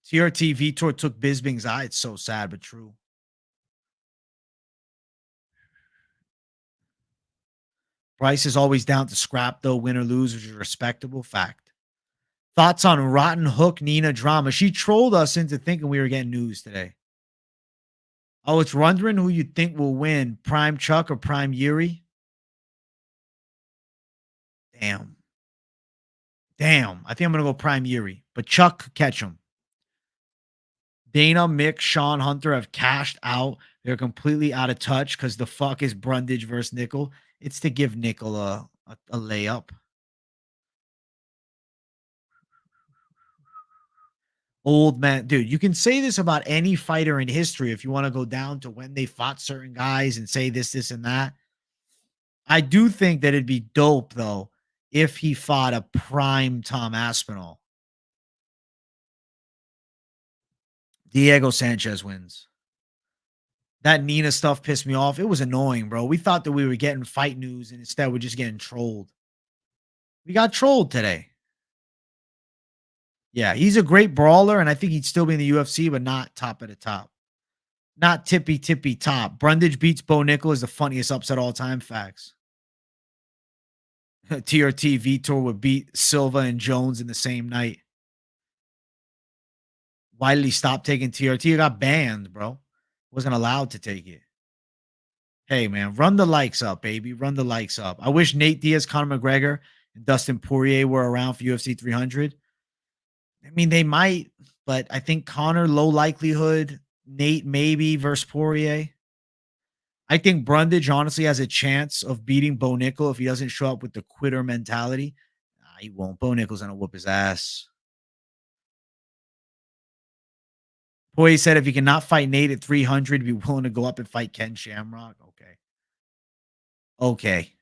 TRT Vitor took Bisbing's eye. It's so sad, but true. Bryce is always down to scrap, though, win or lose, which is a respectable fact. Thoughts on Rotten Hook Nina drama? She trolled us into thinking we were getting news today. Oh, it's wondering who you think will win, Prime Chuck or Prime Yuri? Damn. Damn. I think I'm going to go Prime Yuri, but Chuck could catch him. Dana, Mick, Sean Hunter have cashed out. They're completely out of touch because the fuck is Brundage versus Nickel? It's to give Nickel a layup. Old man, dude, you can say this about any fighter in history if you want to go down to when they fought certain guys and say this, and that. I do think that it'd be dope, though, if he fought a prime Tom Aspinall. Diego Sanchez wins. That Nina stuff pissed me off. It was annoying, bro. We thought that we were getting fight news, and instead we're just getting trolled. We got trolled today. Yeah, he's a great brawler, and I think he'd still be in the UFC, but not top of the top. Not tippy top. Brundage beats Bo Nickel is the funniest upset all time. Facts. TRT Vitor would beat Silva and Jones in the same night. Why did he stop taking TRT? He got banned, bro. Wasn't allowed to take it. Hey, man, run the likes up, baby. Run the likes up. I wish Nate Diaz, Conor McGregor, and Dustin Poirier were around for UFC 300. I mean, they might, but I think Conor, low likelihood. Nate, maybe versus Poirier. I think Brundage honestly has a chance of beating Bo Nickel if he doesn't show up with the quitter mentality. Nah, he won't. Bo Nickel's going to whoop his ass. Poirier said if he cannot fight Nate at 300, he'd be willing to go up and fight Ken Shamrock. Okay. Okay.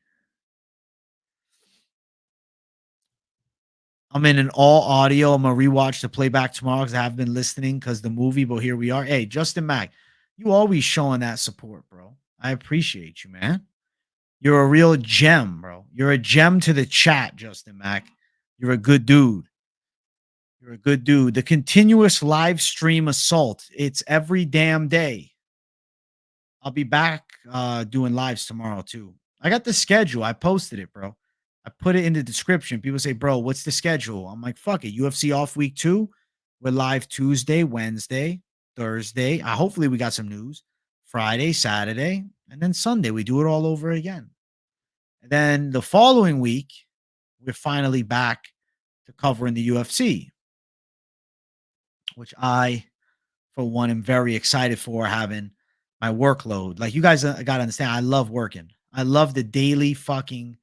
I'm in an all audio. I'm gonna rewatch the playback tomorrow because I have been listening because the movie, but here we are. Hey, Justin Mack, you always showing that support, bro. I appreciate you, man. You're a real gem, bro. You're a gem to the chat, Justin Mack. You're a good dude. You're a good dude. The continuous live stream assault. It's every damn day. I'll be back doing lives tomorrow too. I got the schedule. I posted it, bro. I put it in the description. People say, "Bro, what's the schedule?" I'm like, "Fuck it. UFC off week 2. We're live Tuesday, Wednesday, Thursday. Hopefully we got some news. Friday, Saturday, and then Sunday we do it all over again. And then the following week, we're finally back to covering the UFC, which I for one, am very excited for having my workload. Like you guys got to understand, I love working. I love the daily fucking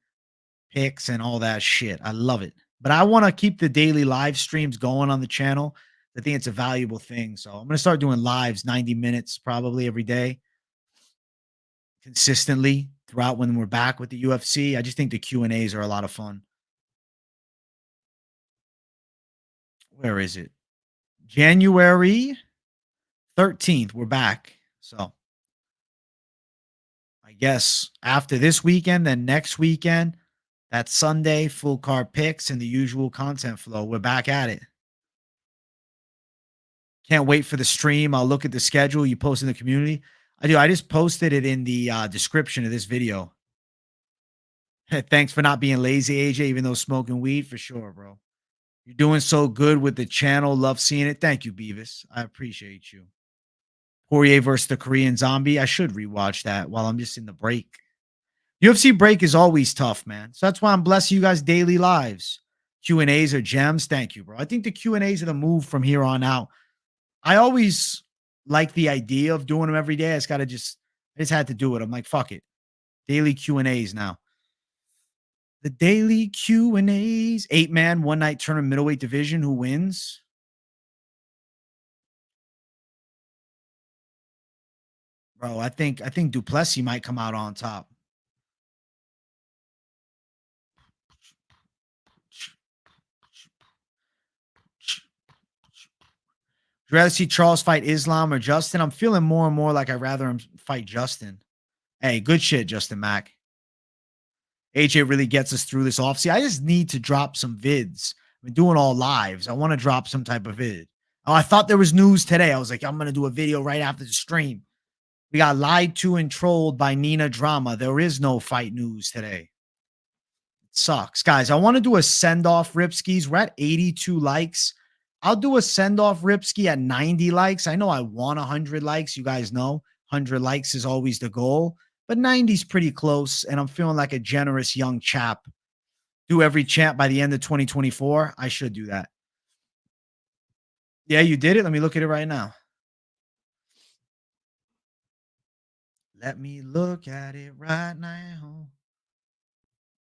picks and all that shit. I love it. But I want to keep the daily live streams going on the channel. I think it's a valuable thing. So I'm going to start doing lives 90 minutes probably every day consistently throughout when we're back with the UFC. I just think the Q&As are a lot of fun. Where is it? January 13th, we're back. So I guess after this weekend, then next weekend, that Sunday, full card picks and the usual content flow. We're back at it. Can't wait for the stream. I'll look at the schedule you post in the community. I do. I just posted it in the description of this video. Thanks for not being lazy, AJ, even though smoking weed for sure, bro. You're doing so good with the channel. Love seeing it. Thank you, Beavis. I appreciate you. Poirier versus the Korean Zombie. I should rewatch that while I'm just in the break. UFC break is always tough, man. So that's why I'm blessing you guys daily lives. Q&As are gems. Thank you, bro. I think the Q&As are the move from here on out. I always like the idea of doing them every day. I just had to do it. I'm like, fuck it. Daily Q&As now. The daily Q&As. 8-man, one night tournament middleweight division. Who wins? Bro, I think Duplessis might come out on top. Would you rather see Charles fight Islam or Justin? I'm feeling more and more like I'd rather him fight Justin. Hey, good shit, Justin Mack. AJ really gets us through this off. See, I just need to drop some vids. I've been doing all lives. I want to drop some type of vid. Oh, I thought there was news today. I was like, I'm going to do a video right after the stream. We got lied to and trolled by Nina Drama. There is no fight news today. It sucks. Guys, I want to do a send-off Ripskis. We're at 82 likes. I'll do a send-off Ripski at 90 likes. I know I want 100 likes. You guys know 100 likes is always the goal, but 90 is pretty close, and I'm feeling like a generous young chap. Do every champ by the end of 2024. I should do that. Yeah, you did it. Let me look at it right now. Let me look at it right now.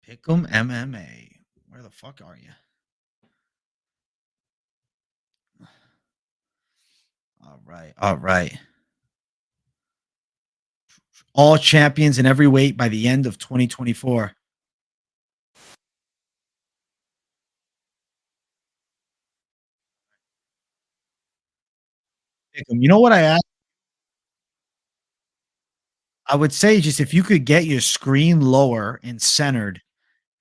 Pick'em MMA. Where the fuck are you? All right. All right. All champions in every weight by the end of 2024. Pick'em. You know what I asked? I would say just if you could get your screen lower and centered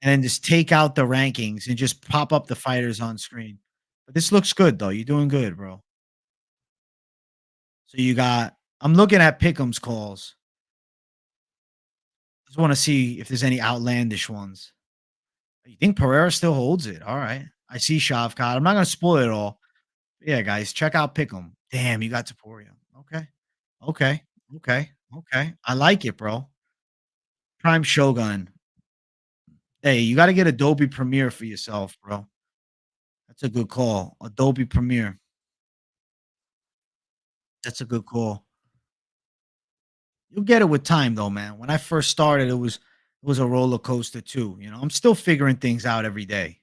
and then just take out the rankings and just pop up the fighters on screen. But this looks good though. You're doing good, bro. So you got I'm looking at Pick'em's calls. Just want to see if there's any outlandish ones. You think Pereira still holds it? All right. I see Shavkat. I'm not gonna spoil it all. Yeah, guys, check out Pick'em. Damn, you got Taporia. Okay. Okay. Okay. Okay. I like it, bro. Prime Shogun. Hey, you gotta get Adobe Premiere for yourself, bro. That's a good call. Adobe Premiere. That's a good call. You'll get it with time though, man. When I first started, it was a roller coaster too. I'm still figuring things out every day.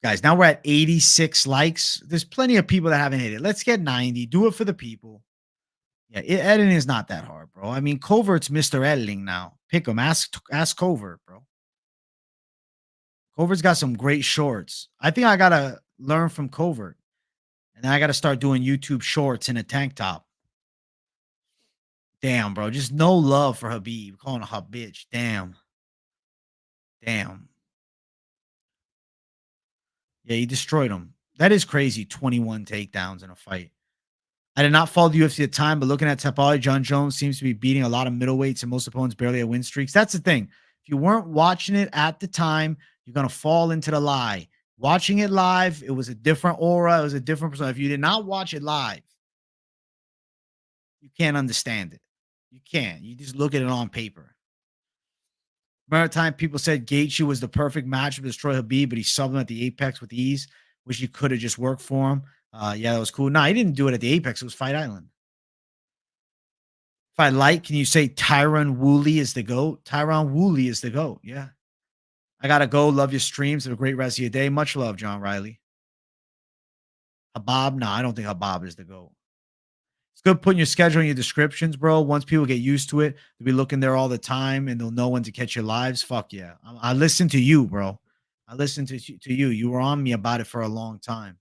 Guys, now we're at 86 likes. There's plenty of people that haven't hit it. Let's get 90. Do it for the people. Yeah, editing is not that hard, bro. I mean, Covert's Mr. Editing now. Pick him. Ask Covert, bro. Covert's got some great shorts. I think I gotta learn from Covert, and then I gotta start doing YouTube shorts in a tank top. Damn, bro. Just no love for Habib. Calling her bitch. Damn. Damn. Yeah, he destroyed him. That is crazy. 21 takedowns in a fight. I did not follow the UFC at the time, but looking at Tapali, John Jones seems to be beating a lot of middleweights and most opponents barely have win streaks. That's the thing. If you weren't watching it at the time, you're going to fall into the lie. Watching it live, it was a different aura. It was a different person. If you did not watch it live, you can't understand it. You can't. You just look at it on paper. Maritime people said Gaethje was the perfect match to destroy Habib, but he subbed him at the Apex with ease. Wish he could have just worked for him. Yeah, that was cool. No, he didn't do it at the Apex. It was Fight Island. If I like, can you say Tyron Woolley is the GOAT? Tyron Woolley is the GOAT. Yeah. I gotta go. Love your streams. Have a great rest of your day. Much love, John Riley. Habab? No, I don't think Habab is the GOAT. It's good putting your schedule in your descriptions, bro. Once people get used to it, they'll be looking there all the time and they'll know when to catch your lives. Fuck yeah. I listen to you, bro. I listened to you. You were on me about it for a long time.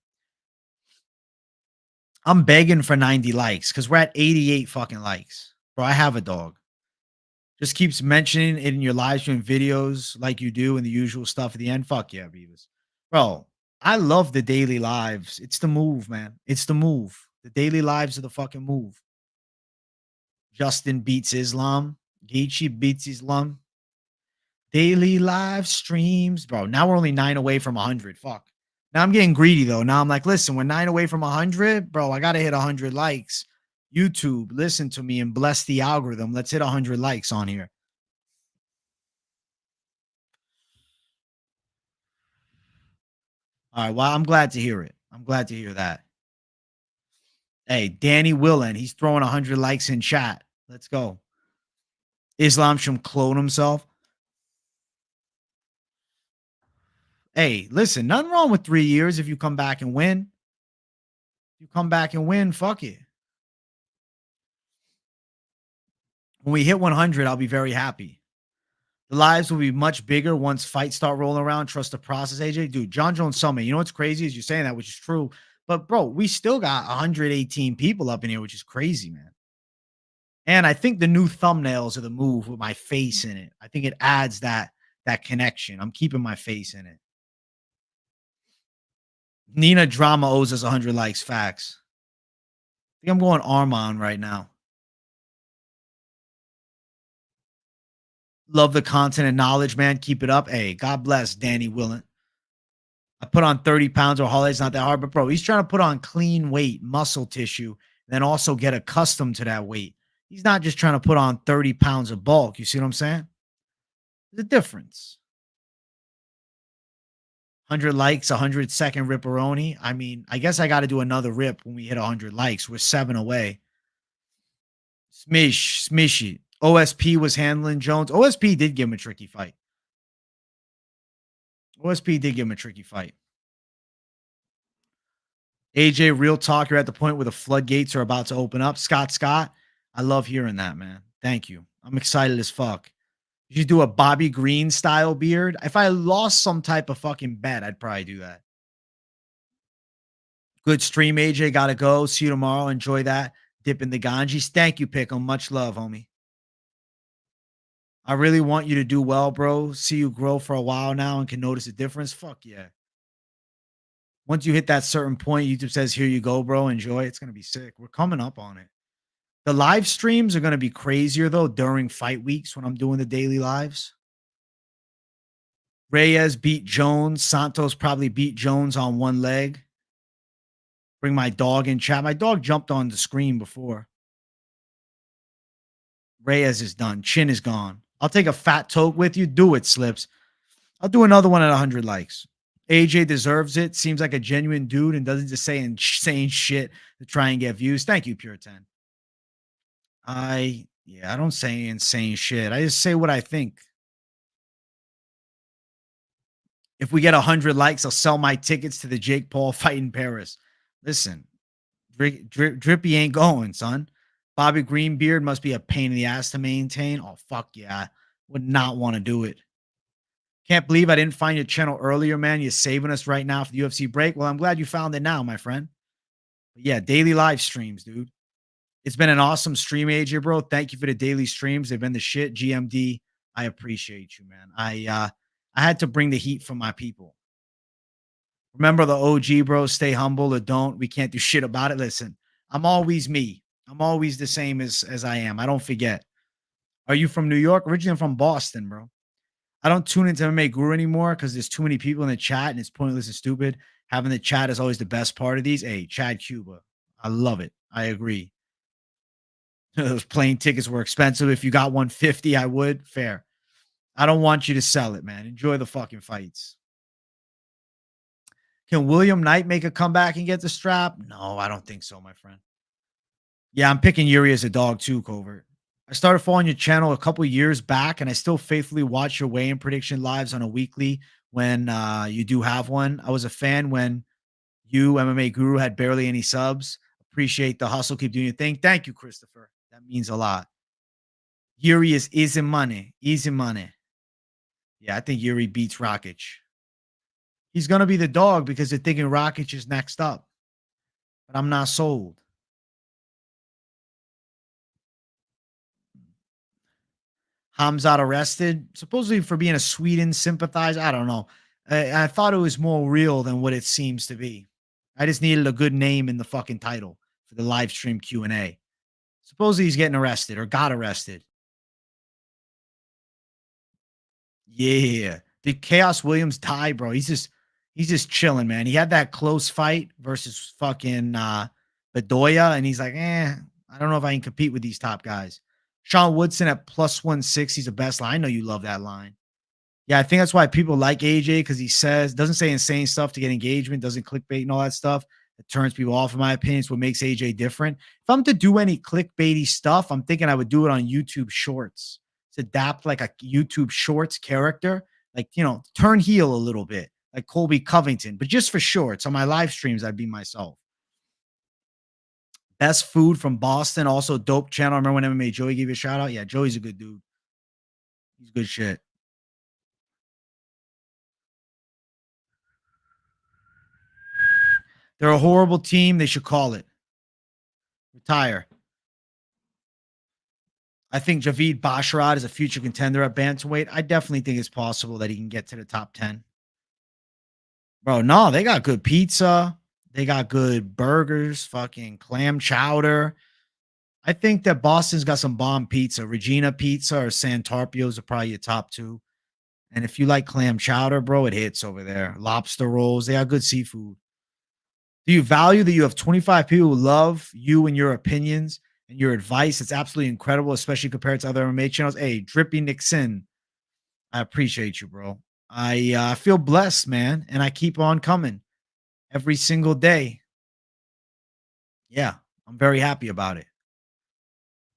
I'm begging for 90 likes because we're at 88 fucking likes. Bro, I have a dog. Just keeps mentioning it in your live stream videos like you do and the usual stuff at the end. Fuck yeah, Beavis. Bro, I love the daily lives. It's the move, man. It's the move. The daily lives are the fucking move. Justin beats Islam. Gaethje beats Islam. Daily live streams. Bro, now we're only 9 away from 100. Fuck. Now I'm getting greedy, though. Now I'm like, listen, we're 9 away from 100. Bro, I got to hit 100 likes. YouTube, listen to me and bless the algorithm. Let's hit 100 likes on here. All right. Well, I'm glad to hear it. I'm glad to hear that. Hey, Danny Willen, he's throwing 100 likes in chat. Let's go. Islam should clone himself. Hey, listen, nothing wrong with 3 years if you come back and win. You come back and win, fuck it. When we hit 100, I'll be very happy. The lives will be much bigger once fights start rolling around. Trust the process, AJ. Dude, John Jones Summit. You know what's crazy is you're saying that, which is true. But bro, we still got 118 people up in here, which is crazy, man. And I think the new thumbnails are the move with my face in it. I think it adds that connection. I'm keeping my face in it. Nina Drama owes us 100 likes. Facts. I think I'm going Armand right now. Love the content and knowledge, man. Keep it up. Hey, God bless Danny Willen. I put on 30 pounds or holiday's not that hard, but bro, he's trying to put on clean weight, muscle tissue, and then also get accustomed to that weight. He's not just trying to put on 30 pounds of bulk. You see what I'm saying? There's a difference. 100 likes, 100-second ripperoni. I mean, I guess I got to do another rip when we hit 100 likes. We're 7 away. Smishy. OSP was handling Jones. OSP did give him a tricky fight. OSP did give him a tricky fight. AJ, real talk. You're at the point where the floodgates are about to open up. Scott, I love hearing that, man. Thank you. I'm excited as fuck. You should do a Bobby Green style beard. If I lost some type of fucking bet, I'd probably do that. Good stream, AJ. Gotta go. See you tomorrow. Enjoy that. Dip in the Ganges. Thank you, Pick'em. Much love, homie. I really want you to do well, bro. See you grow for a while now and can notice a difference. Fuck yeah. Once you hit that certain point, YouTube says, here you go, bro. Enjoy. It's going to be sick. We're coming up on it. The live streams are going to be crazier, though, during fight weeks when I'm doing the daily lives. Reyes beat Jones. Santos probably beat Jones on one leg. Bring my dog in chat. My dog jumped on the screen before. Reyes is done. Chin is gone. I'll take a fat toke with you. Do it, Slips. I'll do another one at 100 likes. AJ deserves it. Seems like a genuine dude and doesn't just say insane shit to try and get views. Thank you, Pure 10. I don't say insane shit. I just say what I think. If we get 100 likes, I'll sell my tickets to the Jake Paul fight in Paris. Listen, Drippy ain't going, son. Bobby Greenbeard must be a pain in the ass to maintain. Oh, fuck yeah. Would not want to do it. Can't believe I didn't find your channel earlier, man. You're saving us right now for the UFC break. Well, I'm glad you found it now, my friend. But yeah, daily live streams, dude. It's been an awesome stream, AJ, bro. Thank you for the daily streams. They've been the shit. GMD, I appreciate you, man. I had to bring the heat from my people. Remember the OG, bro. Stay humble or don't. We can't do shit about it. Listen, I'm always me. I'm always the same as I am. I don't forget. Are you from New York? Originally, I'm from Boston, bro. I don't tune into MMA Guru anymore because there's too many people in the chat and it's pointless and stupid. Having the chat is always the best part of these. Hey, Chad Cuba. I love it. I agree. Those plane tickets were expensive. If you got 150, I would. Fair. I don't want you to sell it, man. Enjoy the fucking fights. Can William Knight make a comeback and get the strap? No, I don't think so, my friend. Yeah, I'm picking Yuri as a dog too, Covert. I started following your channel a couple years back, and I still faithfully watch your weigh-in prediction lives on a weekly when you do have one. I was a fan when you, MMA Guru, had barely any subs. Appreciate the hustle. Keep doing your thing. Thank you, Christopher. That means a lot. Yuri is easy money. Easy money. Yeah, I think Yuri beats Rakic. He's going to be the dog because they're thinking Rakic is next up. But I'm not sold. Khamzat arrested, supposedly for being a Sweden sympathizer. I don't know. I thought it was more real than what it seems to be. I just needed a good name in the fucking title for the live stream Q&A. Supposedly he's getting arrested or got arrested. Yeah. Did Chaos Williams die, bro? He's just chilling, man. He had that close fight versus fucking Bedoya, and he's like, I don't know if I can compete with these top guys. Sean Woodson at plus 160 is the best line. I know you love that line. Yeah, I think that's why people like AJ because he doesn't say insane stuff to get engagement, doesn't clickbait and all that stuff. It turns people off, in my opinion. It's what makes AJ different. If I'm to do any clickbaity stuff, I'm thinking I would do it on YouTube Shorts. To adapt like a YouTube Shorts character, like, turn heel a little bit, like Colby Covington, but just for shorts. On my live streams, I'd be myself. Best food from Boston, also dope channel. I remember when MMA Joey gave you a shout out. Yeah, Joey's a good dude. He's good shit. They're a horrible team. They should call it. Retire. I think Javid Basharat is a future contender at bantamweight. I definitely think it's possible that he can get to the top 10. Bro, no, they got good pizza. They got good burgers, fucking clam chowder. I think that Boston's got some bomb pizza. Regina Pizza or Santarpio's are probably your top two. And if you like clam chowder, bro, it hits over there. Lobster rolls, they got good seafood. Do you value that you have 25 people who love you and your opinions and your advice? It's absolutely incredible, especially compared to other MMA channels. Hey, Drippy Nixon, I appreciate you, bro. I feel blessed, man, and I keep on coming every single day. Yeah, I'm very happy about it.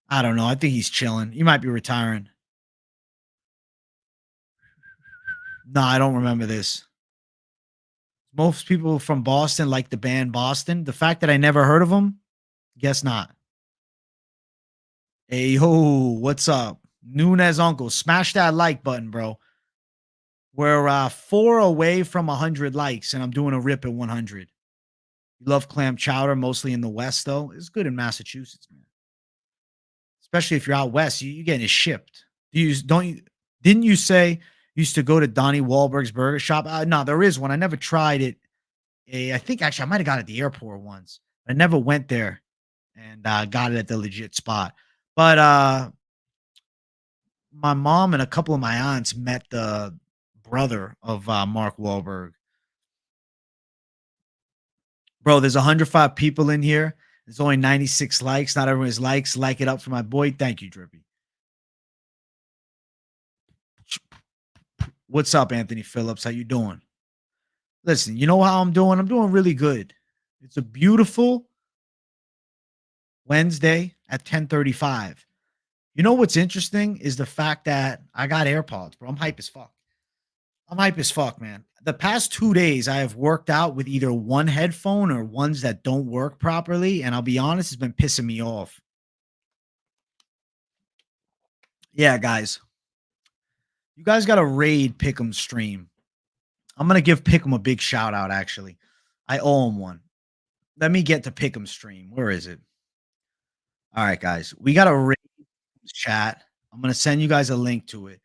I don't know. I think he's chilling. He might be retiring. No, I don't remember this. Most people from Boston like the band Boston. The fact that I never heard of them, guess not. Hey, yo, what's up? Nunez Uncle, smash that like button, bro. We're 4 away from 100 likes, and I'm doing a rip at 100. You love clam chowder, mostly in the West, though. It's good in Massachusetts, man. Especially if you're out west, you're getting it shipped. Didn't you say you used to go to Donnie Wahlberg's burger shop? No, there is one. I never tried it. I think actually I might have got it at the airport once. I never went there and got it at the legit spot. But my mom and a couple of my aunts met the brother of Mark Wahlberg. Bro, there's 105 people in here. There's only 96 likes. Not everyone's likes. Like it up for my boy. Thank you, Drippy. What's up, Anthony Phillips? How you doing? Listen, you know how I'm doing? I'm doing really good. It's a beautiful Wednesday at 10:35. You know what's interesting is the fact that I got AirPods, bro. I'm hype as fuck. I'm hype as fuck, man. The past 2 days, I have worked out with either one headphone or ones that don't work properly, and I'll be honest, it's been pissing me off. Yeah, guys, you guys got to raid Pick'em stream. I'm gonna give Pick'em a big shout out. Actually, I owe him one. Let me get to Pick'em stream. Where is it? All right, guys, we got to raid chat. I'm gonna send you guys a link to it.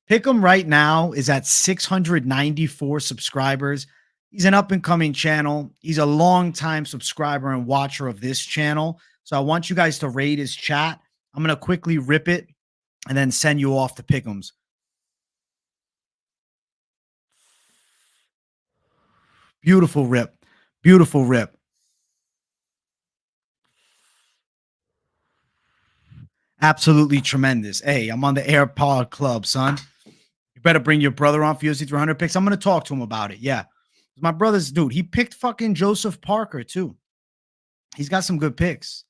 Pick'em right now is at 694 subscribers. He's an up and coming channel. He's a long time subscriber and watcher of this channel. So I want you guys to raid his chat. I'm gonna quickly rip it and then send you off to Pick'ems. Beautiful rip. Beautiful rip. Absolutely tremendous. Hey, I'm on the AirPod Club, son. You better bring your brother on for UFC 300 picks. I'm going to talk to him about it. Yeah. My brother's dude. He picked fucking Joseph Parker, too. He's got some good picks.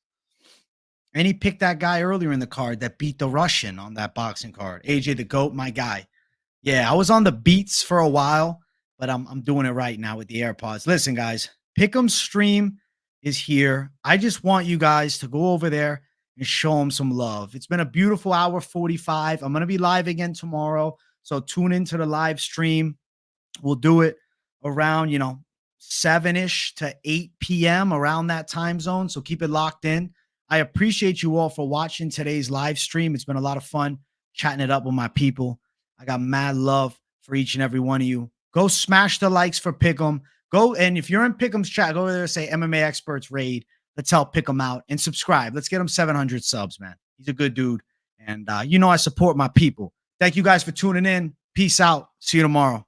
And he picked that guy earlier in the card that beat the Russian on that boxing card. AJ the GOAT, my guy. Yeah, I was on the beats for a while, but I'm doing it right now with the AirPods. Listen, guys, Pick'em stream is here. I just want you guys to go over there and show them some love. It's been a beautiful hour 45. I'm going to be live again tomorrow. So tune into the live stream. We'll do it around, 7-ish to 8 p.m. around that time zone. So keep it locked in. I appreciate you all for watching today's live stream. It's been a lot of fun chatting it up with my people. I got mad love for each and every one of you. Go smash the likes for Pick'em. Go, and if you're in Pick'em's chat, go over there and say MMA Experts Raid. Let's help Pick'em out and subscribe. Let's get him 700 subs, man. He's a good dude. And I support my people. Thank you guys for tuning in. Peace out. See you tomorrow.